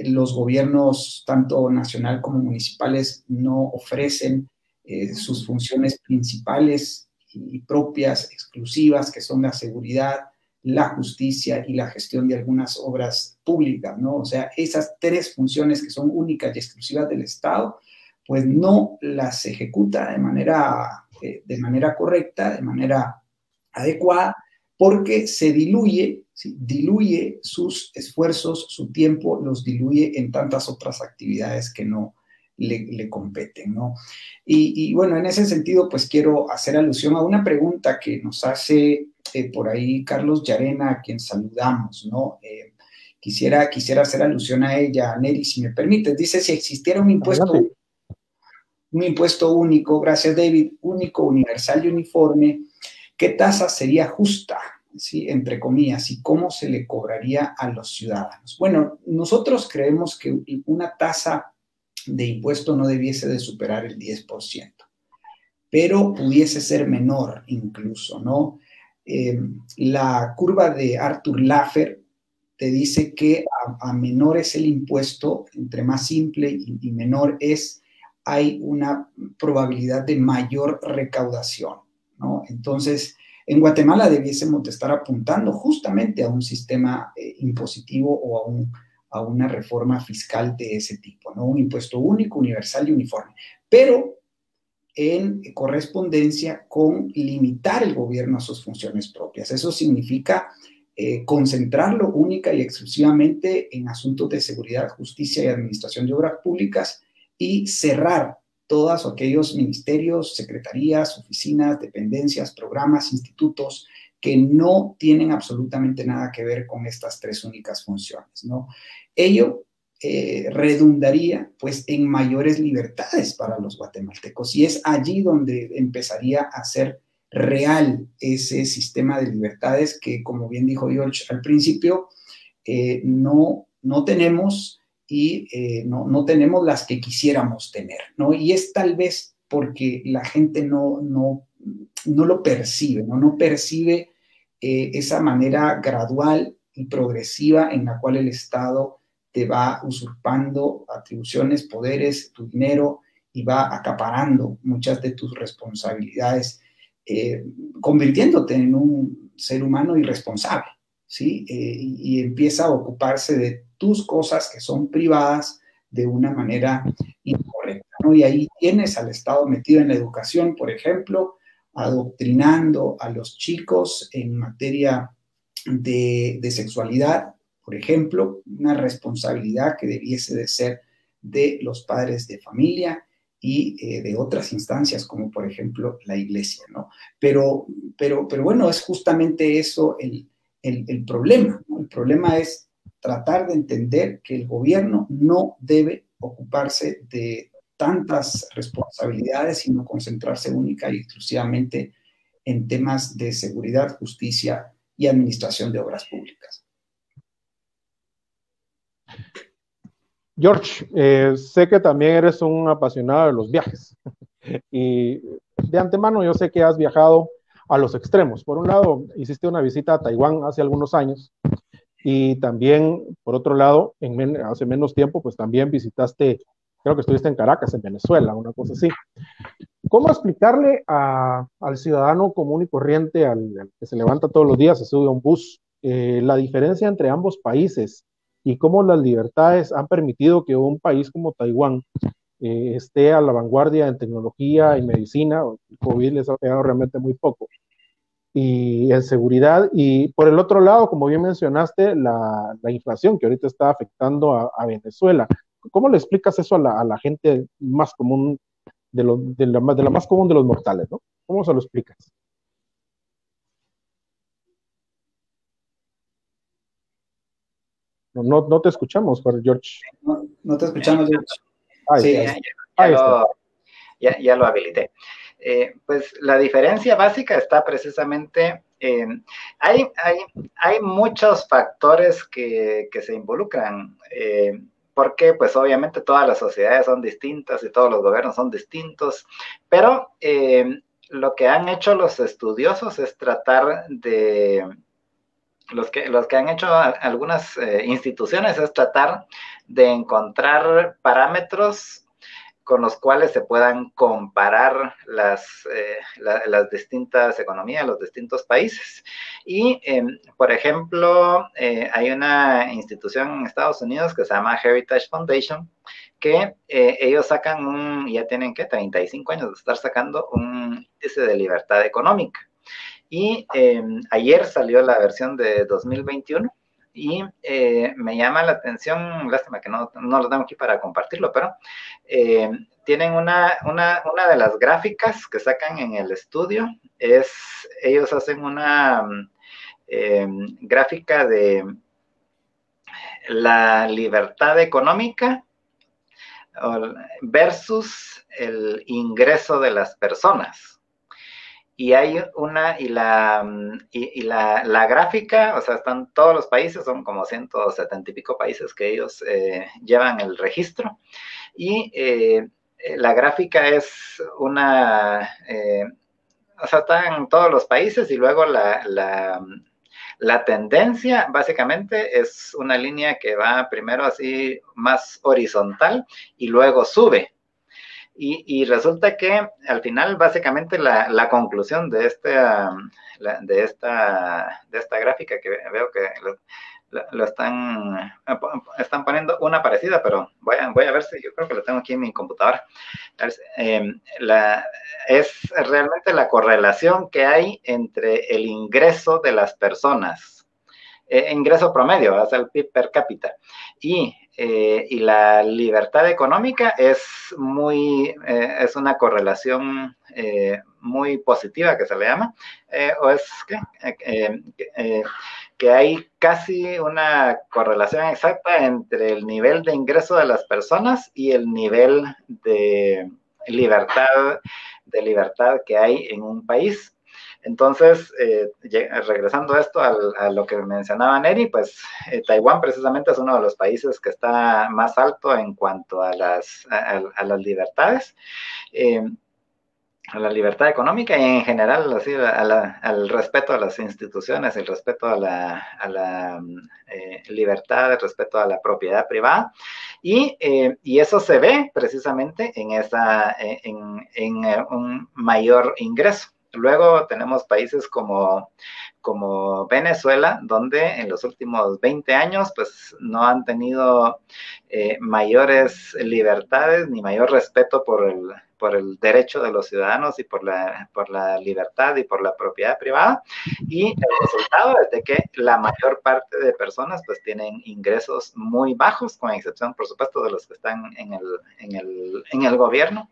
Los gobiernos, tanto nacional como municipales, no ofrecen sus funciones principales y propias, exclusivas, que son la seguridad, la justicia y la gestión de algunas obras públicas, ¿no? O sea, esas tres funciones que son únicas y exclusivas del Estado, pues no las ejecuta de manera correcta, de manera adecuada, porque se diluye, ¿sí? Diluye sus esfuerzos, su tiempo, los diluye en tantas otras actividades que no le competen, ¿no? Y bueno, en ese sentido, pues quiero hacer alusión a una pregunta que nos hace por ahí Carlos Llarena, a quien saludamos, ¿no? Quisiera hacer alusión a ella, Neri, si me permites. Dice, si existiera un impuesto único, gracias David, único, universal y uniforme, ¿qué tasa sería justa? ¿Sí? Entre comillas, y cómo se le cobraría a los ciudadanos. Bueno, nosotros creemos que una tasa de impuesto no debiese de superar el 10%, pero pudiese ser menor incluso, ¿no? La curva de Arthur Laffer te dice que a menor es el impuesto, entre más simple y menor es, hay una probabilidad de mayor recaudación, ¿no? Entonces, en Guatemala debiésemos de estar apuntando justamente a un sistema impositivo o a una reforma fiscal de ese tipo, ¿no? Un impuesto único, universal y uniforme. Pero en correspondencia con limitar el gobierno a sus funciones propias. Eso significa concentrarlo única y exclusivamente en asuntos de seguridad, justicia y administración de obras públicas y cerrar todos aquellos ministerios, secretarías, oficinas, dependencias, programas, institutos que no tienen absolutamente nada que ver con estas tres únicas funciones, ¿no? Ello redundaría pues en mayores libertades para los guatemaltecos y es allí donde empezaría a ser real ese sistema de libertades que, como bien dijo George al principio, no tenemos y no tenemos las que quisiéramos tener, ¿no? Y es tal vez porque la gente no no lo percibe, no percibe esa manera gradual y progresiva en la cual el Estado te va usurpando atribuciones, poderes, tu dinero y va acaparando muchas de tus responsabilidades, convirtiéndote en un ser humano irresponsable, ¿sí? Y empieza a ocuparse de tus cosas que son privadas de una manera incorrecta, ¿no? Y ahí tienes al Estado metido en la educación, por ejemplo, adoctrinando a los chicos en materia de sexualidad, por ejemplo, una responsabilidad que debiese de ser de los padres de familia y de otras instancias, como por ejemplo la iglesia, ¿no? Pero bueno, es justamente eso el problema, ¿no? El problema es tratar de entender que el gobierno no debe ocuparse de tantas responsabilidades, sino concentrarse única y exclusivamente en temas de seguridad, justicia y administración de obras públicas. George, sé que también eres un apasionado de los viajes y de antemano yo sé que has viajado a los extremos. Por un lado, hiciste una visita a Taiwán hace algunos años y también, por otro lado, hace menos tiempo, pues también visitaste, creo que estuviste en Caracas, en Venezuela, una cosa así. ¿Cómo explicarle al ciudadano común y corriente, al que se levanta todos los días, se sube a un bus, la diferencia entre ambos países y cómo las libertades han permitido que un país como Taiwán esté a la vanguardia en tecnología y medicina? El COVID les ha pegado realmente muy poco, y en seguridad, y por el otro lado, como bien mencionaste, la inflación que ahorita está afectando a Venezuela. ¿Cómo le explicas eso a la gente más común, de la más común de los mortales, ¿no? ¿Cómo se lo explicas? No te escuchamos, George. No te escuchamos, George. Sí, ya lo habilité. Pues la diferencia básica está precisamente en... Hay muchos factores que se involucran, porque pues obviamente todas las sociedades son distintas y todos los gobiernos son distintos, pero lo que han hecho los estudiosos es tratar de... Los que han hecho algunas instituciones es tratar de encontrar parámetros con los cuales se puedan comparar las distintas economías, los distintos países. Y, por ejemplo, hay una institución en Estados Unidos que se llama Heritage Foundation, que ellos sacan ya tienen, ¿qué? 35 años de estar sacando un índice de libertad económica. Y ayer salió la versión de 2021 y me llama la atención, lástima que no lo tengo aquí para compartirlo, pero tienen una de las gráficas que sacan en el estudio, ellos hacen una gráfica de la libertad económica versus el ingreso de las personas. Y hay la gráfica, o sea, están todos los países, son como 170 y pico países que ellos llevan el registro, y la gráfica es o sea, está en todos los países, y luego la tendencia básicamente es una línea que va primero así más horizontal y luego sube. Y resulta que al final básicamente la conclusión de esta gráfica, que veo que lo están poniendo una parecida, pero voy a ver si yo creo que lo tengo aquí en mi computadora. Es realmente la correlación que hay entre el ingreso de las personas, ingreso promedio, o sea, el PIB per cápita, y la libertad económica es una correlación muy positiva, que se le llama, o es que hay casi una correlación exacta entre el nivel de ingreso de las personas y el nivel de libertad que hay en un país. Entonces, regresando a esto, a lo que mencionaba Neri, pues Taiwán precisamente es uno de los países que está más alto en cuanto a las libertades. a la libertad económica y en general así, al respeto a las instituciones, el respeto a la libertad, el respeto a la propiedad privada. Y eso se ve precisamente en un mayor ingreso. Luego tenemos países como Venezuela, donde en los últimos 20 años pues no han tenido mayores libertades ni mayor respeto por el derecho de los ciudadanos y por la libertad y por la propiedad privada. Y el resultado es de que la mayor parte de personas pues tienen ingresos muy bajos, con excepción, por supuesto, de los que están en el gobierno.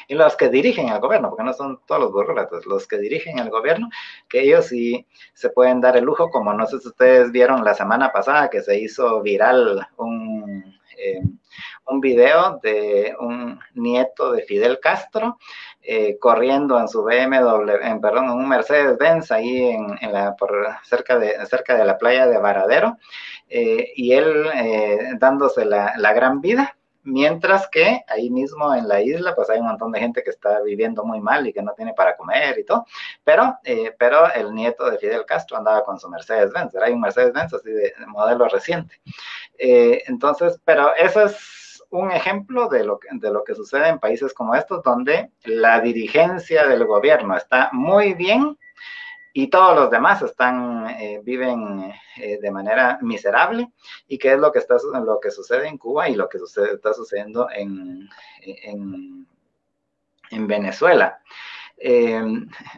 Y los que dirigen el gobierno, porque no son todos los burócratas, los que dirigen el gobierno, que ellos sí se pueden dar el lujo, como no sé si ustedes vieron la semana pasada que se hizo viral un video de un nieto de Fidel Castro corriendo en su BMW, en un Mercedes-Benz ahí cerca de la playa de Varadero, y él dándose la gran vida. Mientras que ahí mismo en la isla, pues hay un montón de gente que está viviendo muy mal y que no tiene para comer y todo. Pero el nieto de Fidel Castro andaba con su Mercedes-Benz. Era un Mercedes-Benz así de modelo reciente. Entonces, pero eso es un ejemplo de lo que sucede en países como estos, donde la dirigencia del gobierno está muy bien y todos los demás viven de manera miserable, y qué es lo que sucede en Cuba y lo que está sucediendo en Venezuela.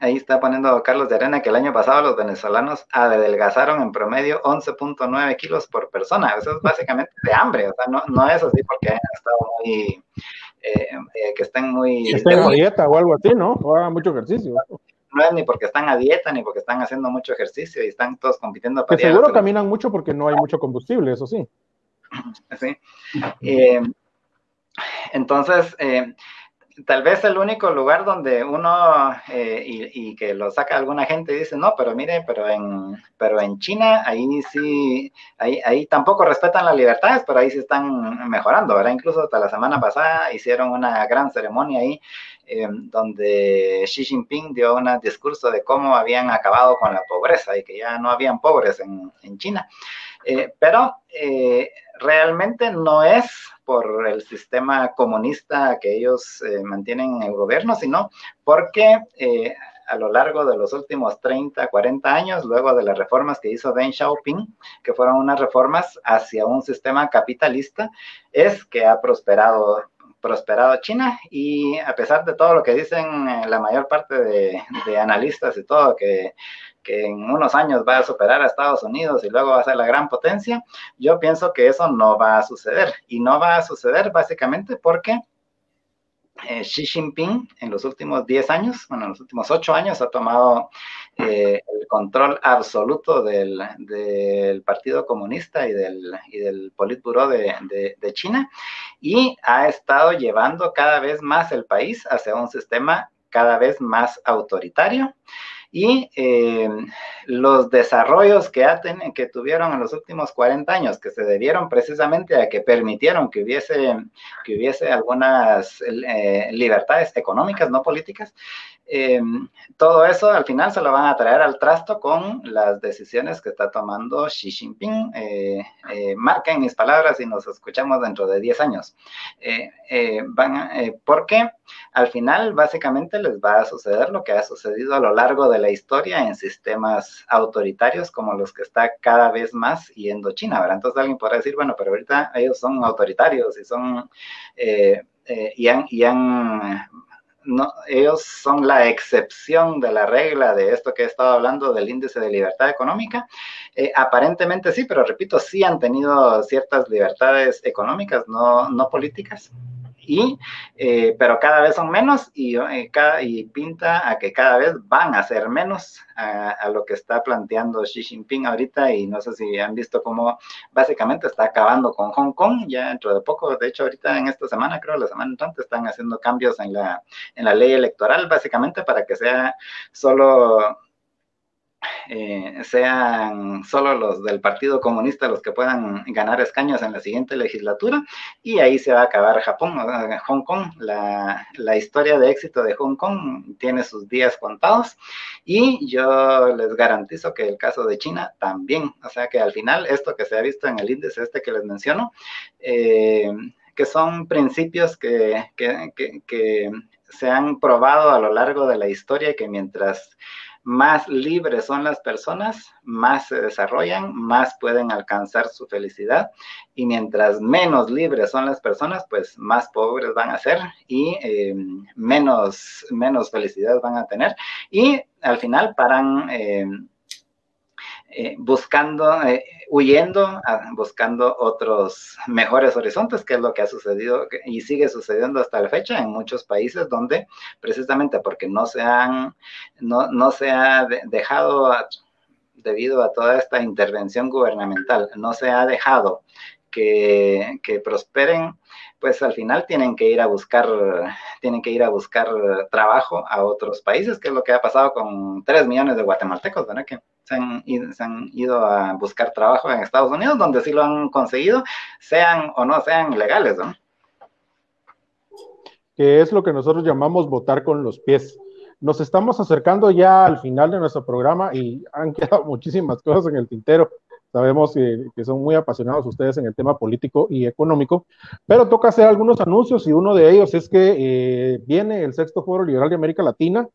Ahí está poniendo Carlos de Arena que el año pasado los venezolanos adelgazaron en promedio 11.9 kilos por persona. Eso es básicamente de hambre, o sea, no es así porque hayan estado muy, que estén muy... Que estén a dieta o algo así, ¿no? O hagan mucho ejercicio. No es ni porque están a dieta, ni porque están haciendo mucho ejercicio y están todos compitiendo para que seguro caminan mucho porque no hay mucho combustible, eso sí. Sí. Entonces, tal vez el único lugar donde uno, y que lo saca alguna gente y dice, no, pero mire, pero en China, ahí sí, ahí tampoco respetan las libertades, pero ahí sí están mejorando, ¿verdad? Incluso hasta la semana pasada hicieron una gran ceremonia ahí, donde Xi Jinping dio un discurso de cómo habían acabado con la pobreza y que ya no habían pobres en China. Pero realmente no es por el sistema comunista que ellos mantienen en el gobierno, sino porque a lo largo de los últimos 30, 40 años, luego de las reformas que hizo Deng Xiaoping, que fueron unas reformas hacia un sistema capitalista, es que ha prosperado China. Y a pesar de todo lo que dicen la mayor parte de analistas y todo, que en unos años va a superar a Estados Unidos y luego va a ser la gran potencia, yo pienso que eso no va a suceder. Y no va a suceder básicamente porque Xi Jinping en los últimos 10 años, bueno, en los últimos 8 años ha tomado el control absoluto del Partido Comunista y del Politburó de China, y ha estado llevando cada vez más el país hacia un sistema cada vez más autoritario. Y los desarrollos que tuvieron en los últimos 40 años, que se debieron precisamente a que permitieron que hubiese algunas libertades económicas, no políticas, todo eso al final se lo van a traer al trasto con las decisiones que está tomando Xi Jinping. Marquen mis palabras y nos escuchamos dentro de 10 años. Porque al final básicamente les va a suceder lo que ha sucedido a lo largo de la historia en sistemas autoritarios como los que está cada vez más yendo China, ¿verdad? Entonces alguien podrá decir, bueno, pero ahorita ellos son autoritarios y son no, ellos son la excepción de la regla de esto que he estado hablando del índice de libertad económica. Aparentemente sí, pero repito, sí han tenido ciertas libertades económicas, no políticas. Pero cada vez son menos, y pinta a que cada vez van a ser menos a lo que está planteando Xi Jinping ahorita. Y no sé si han visto cómo básicamente está acabando con Hong Kong ya dentro de poco. De hecho, ahorita en esta semana, creo la semana entrante, están haciendo cambios en la ley electoral, básicamente para que sea solo sean solo los del Partido Comunista los que puedan ganar escaños en la siguiente legislatura, y ahí se va a acabar Hong Kong. La historia de éxito de Hong Kong tiene sus días contados, y yo les garantizo que el caso de China también. O sea que al final, esto que se ha visto en el índice que les menciono, que son principios que se han probado a lo largo de la historia, que mientras más libres son las personas, más se desarrollan, más pueden alcanzar su felicidad, y mientras menos libres son las personas, pues más pobres van a ser y menos felicidad van a tener, y al final paran huyendo, buscando otros mejores horizontes, que es lo que ha sucedido y sigue sucediendo hasta la fecha en muchos países, donde precisamente porque no se ha dejado, debido a toda esta intervención gubernamental, no se ha dejado que prosperen, pues al final tienen que ir a buscar trabajo a otros países, que es lo que ha pasado con 3 millones de guatemaltecos, ¿verdad? Que se han ido a buscar trabajo en Estados Unidos, donde sí lo han conseguido, sean o no sean legales, ¿no? Que es lo que nosotros llamamos votar con los pies. Nos estamos acercando ya al final de nuestro programa y han quedado muchísimas cosas en el tintero. Sabemos que son muy apasionados ustedes en el tema político y económico, pero toca hacer algunos anuncios, y uno de ellos es que viene el 6º Foro Liberal de América Latina.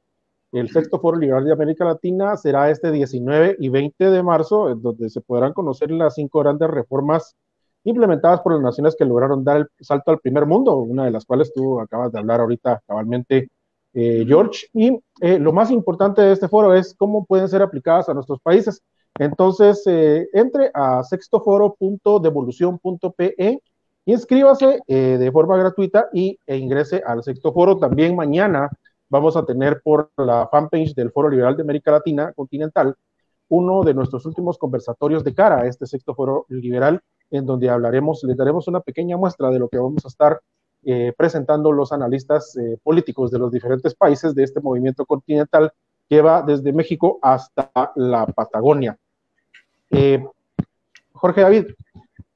El 6º Foro Liberal de América Latina será este 19 y 20 de marzo, donde se podrán conocer las 5 grandes reformas implementadas por las naciones que lograron dar el salto al primer mundo, una de las cuales tú acabas de hablar ahorita cabalmente, George. Y lo más importante de este foro es cómo pueden ser aplicadas a nuestros países. Entonces, entre a sextoforo.devolución.pe, inscríbase de forma gratuita e ingrese al 6º Foro. También mañana vamos a tener por la fanpage del Foro Liberal de América Latina Continental uno de nuestros últimos conversatorios de cara a este 6º Foro Liberal, en donde les daremos una pequeña muestra de lo que vamos a estar presentando los analistas políticos de los diferentes países de este movimiento continental que va desde México hasta la Patagonia. Jorge David,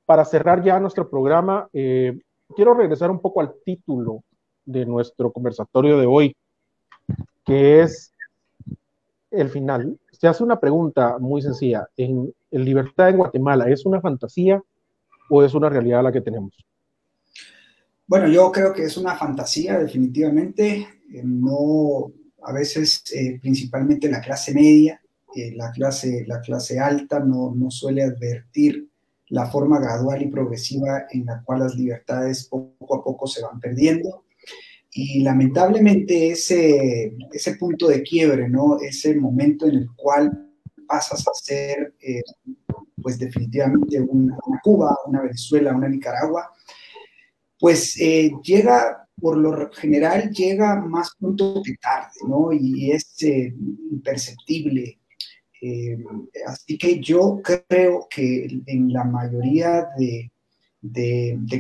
para cerrar ya nuestro programa, quiero regresar un poco al título de nuestro conversatorio de hoy, que es el final. Se hace una pregunta muy sencilla: ¿en libertad en Guatemala es una fantasía o es una realidad la que tenemos? Bueno, yo creo que es una fantasía, definitivamente. No, a veces, principalmente la clase media, la clase alta no suele advertir la forma gradual y progresiva en la cual las libertades poco a poco se van perdiendo. Y lamentablemente ese punto de quiebre, ¿no? Ese momento en el cual pasas a ser, pues definitivamente una Cuba, una Venezuela, una Nicaragua, pues llega, por lo general, llega más pronto que tarde, ¿no? Y es imperceptible. Así que yo creo que en la mayoría de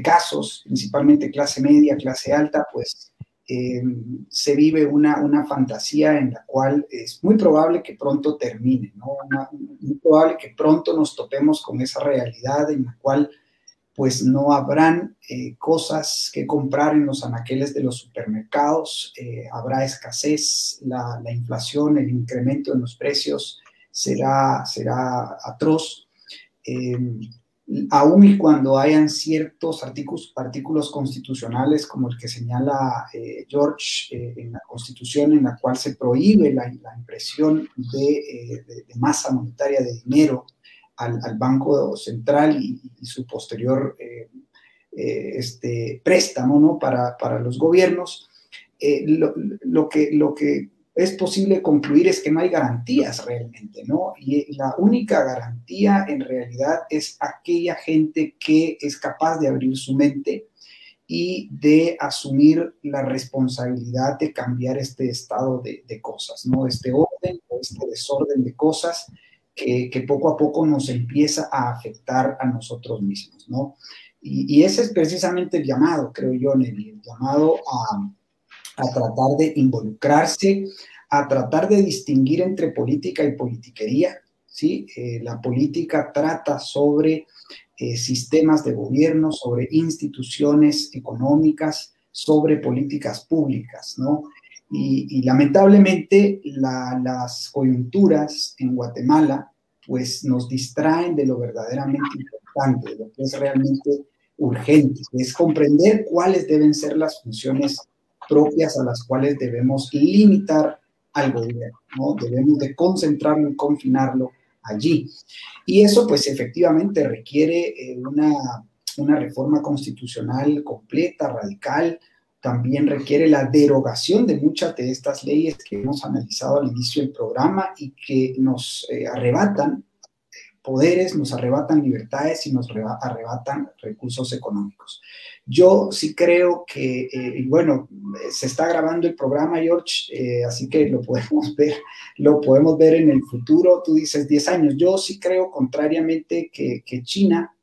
casos, principalmente clase media, clase alta, pues se vive una fantasía en la cual es muy probable que pronto termine, ¿no? Muy probable que pronto nos topemos con esa realidad en la cual pues no habrán cosas que comprar en los anaqueles de los supermercados, habrá escasez, la inflación, el incremento en los precios será atroz. Aún y cuando hayan ciertos artículos constitucionales, como el que señala George en la Constitución, en la cual se prohíbe la impresión de masa monetaria de dinero al Banco Central y su posterior préstamo, ¿no? para los gobiernos, lo que es posible concluir es que no hay garantías realmente, ¿no? Y la única garantía en realidad es aquella gente que es capaz de abrir su mente y de asumir la responsabilidad de cambiar este estado de cosas, ¿no? Este orden o este desorden de cosas que poco a poco nos empieza a afectar a nosotros mismos, ¿no? Y ese es precisamente el llamado, creo yo, Nelly, el llamado a tratar de involucrarse, a tratar de distinguir entre política y politiquería, ¿sí? La política trata sobre sistemas de gobierno, sobre instituciones económicas, sobre políticas públicas, ¿no? Y lamentablemente las coyunturas en Guatemala pues nos distraen de lo verdaderamente importante, de lo que es realmente urgente, que es comprender cuáles deben ser las funciones propias a las cuales debemos limitar al gobierno, ¿no? Debemos de concentrarlo y confinarlo allí. Y eso pues efectivamente requiere una reforma constitucional completa, radical. También requiere la derogación de muchas de estas leyes que hemos analizado al inicio del programa y que nos arrebatan poderes, nos arrebatan libertades y nos arrebatan recursos económicos. Yo sí creo que, y bueno, se está grabando el programa, George, así que lo podemos ver en el futuro. Tú dices 10 años. Yo sí creo, contrariamente, que China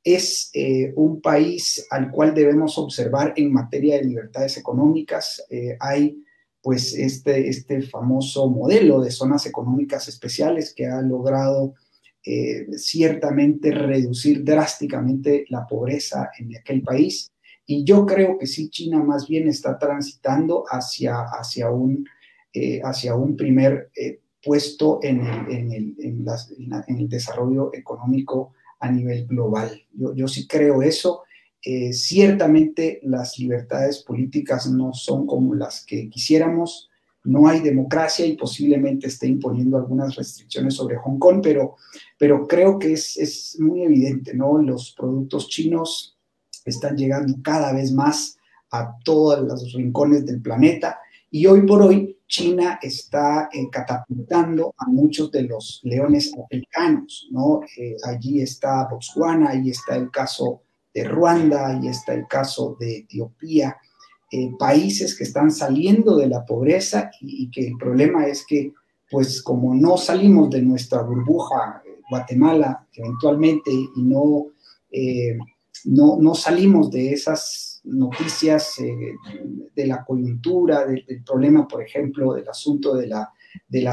es un país al cual debemos observar en materia de libertades económicas. Hay pues este famoso modelo de zonas económicas especiales que ha logrado ciertamente reducir drásticamente la pobreza en aquel país. Y yo creo que sí, China más bien está transitando hacia un primer puesto en el desarrollo económico a nivel global. Yo sí creo eso. Ciertamente las libertades políticas no son como las que quisiéramos. No hay democracia y posiblemente esté imponiendo algunas restricciones sobre Hong Kong, pero creo que es muy evidente, ¿no? Los productos chinos están llegando cada vez más a todos los rincones del planeta y hoy por hoy China está catapultando a muchos de los leones africanos, ¿no? Allí está Botswana, ahí está el caso de Ruanda, ahí está el caso de Etiopía. Países que están saliendo de la pobreza y que el problema es que, pues como no salimos de nuestra burbuja, Guatemala eventualmente, y no salimos de esas noticias de la coyuntura, del problema, por ejemplo, del asunto de la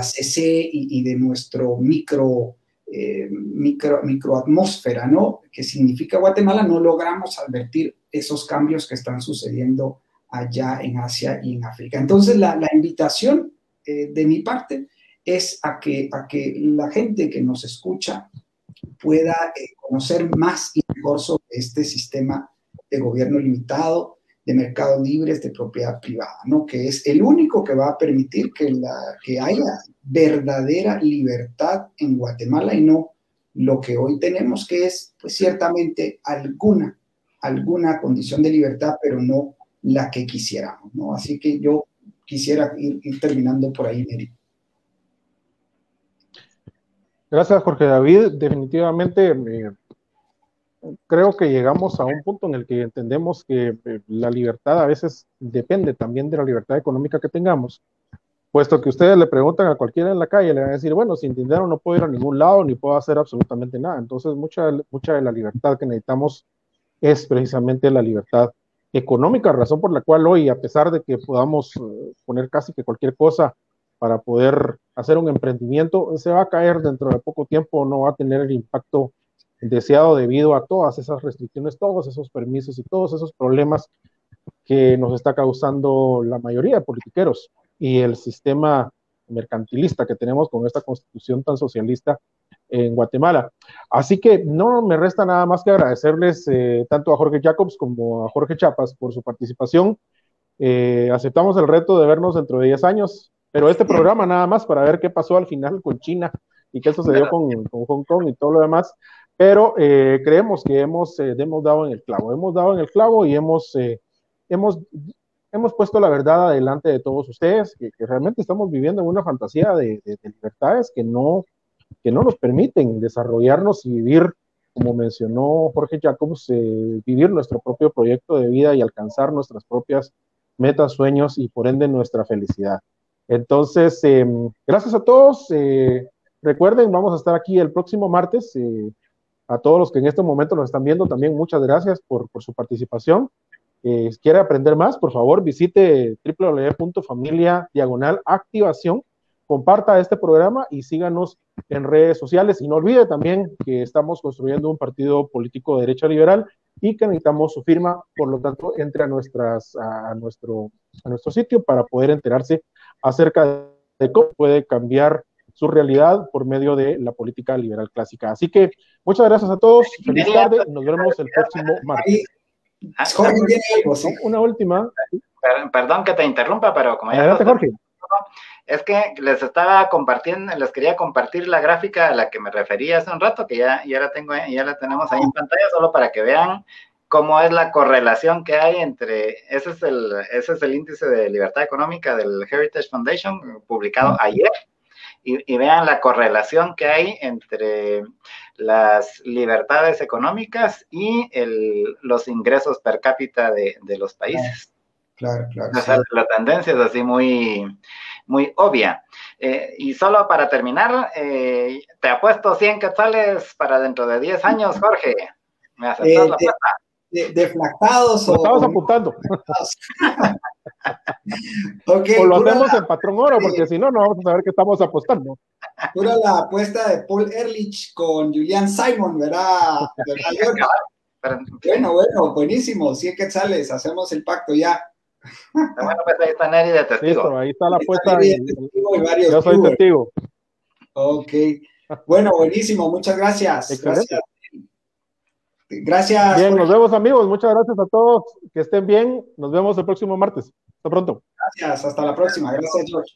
CC y de nuestro microatmósfera, ¿no? Que significa Guatemala, no logramos advertir esos cambios que están sucediendo allá en Asia y en África. Entonces, la invitación de mi parte es a que la gente que nos escucha pueda conocer más y mejor sobre este sistema de gobierno limitado, de mercados libres, de propiedad privada, ¿no? Que es el único que va a permitir que haya verdadera libertad en Guatemala y no lo que hoy tenemos, que es, pues, ciertamente alguna condición de libertad, pero no la que quisiéramos, ¿no? Así que yo quisiera ir terminando por ahí, Neri. Gracias, Jorge David. Definitivamente creo que llegamos a un punto en el que entendemos que la libertad a veces depende también de la libertad económica que tengamos, puesto que ustedes le preguntan a cualquiera en la calle, le van a decir, bueno, sin dinero no puedo ir a ningún lado ni puedo hacer absolutamente nada. Entonces, mucha de la libertad que necesitamos es precisamente la libertad económica, razón por la cual hoy, a pesar de que podamos poner casi que cualquier cosa para poder hacer un emprendimiento, se va a caer dentro de poco tiempo, no va a tener el impacto deseado debido a todas esas restricciones, todos esos permisos y todos esos problemas que nos está causando la mayoría de politiqueros y el sistema mercantilista que tenemos con esta constitución tan socialista en Guatemala. Así que no me resta nada más que agradecerles tanto a Jorge Jacobs como a Jorge Chapas por su participación. Aceptamos el reto de vernos dentro de 10 años, pero este programa nada más para ver qué pasó al final con China y qué sucedió con Hong Kong y todo lo demás, pero creemos que hemos dado en el clavo y hemos puesto la verdad adelante de todos ustedes, que realmente estamos viviendo en una fantasía de libertades que no nos permiten desarrollarnos y vivir, como mencionó Jorge Jacobs, vivir nuestro propio proyecto de vida y alcanzar nuestras propias metas, sueños y por ende nuestra felicidad. Entonces, gracias a todos. Recuerden, vamos a estar aquí el próximo martes. A todos los que en este momento nos están viendo, también muchas gracias por su participación. Si quiere aprender más, por favor, visite www.familia/activación comparta este programa y síganos en redes sociales. Y no olvide también que estamos construyendo un partido político de derecha liberal y que necesitamos su firma, por lo tanto, entre a nuestro sitio para poder enterarse acerca de cómo puede cambiar su realidad por medio de la política liberal clásica. Así que muchas gracias a todos, feliz tarde, nos vemos el próximo martes. Jorge tiene algo, sí. Una última. Perdón que te interrumpa, pero como ya... Adelante, Jorge. Es que les estaba compartiendo, les quería compartir la gráfica a la que me refería hace un rato, que ya la tenemos ahí en pantalla, solo para que vean cómo es la correlación que hay entre, ese es el índice de libertad económica del Heritage Foundation, publicado ayer, y vean la correlación que hay entre las libertades económicas y los ingresos per cápita de los países. Claro. O sea, la tendencia es así muy obvia. Y solo para terminar, te apuesto 100 quetzales para dentro de 10 años, Jorge. ¿Me aceptas la apuesta? Deflactados o... Estamos apuntando. Okay, o lo hacemos en Patrón Oro, porque si no, no vamos a saber que estamos apostando. Pura la apuesta de Paul Ehrlich con Julian Simon, ¿verdad? Bueno, buenísimo. 100 quetzales, hacemos el pacto ya. Bueno, pues ahí está Neri de testigo. Listo, ahí está la apuesta. Yo soy testigo. Ok. Bueno, buenísimo. Muchas gracias. Excelente. Gracias. Bien, nos vemos, amigos. Muchas gracias a todos. Que estén bien. Nos vemos el próximo martes. Hasta pronto. Gracias. Hasta la próxima. Gracias, George.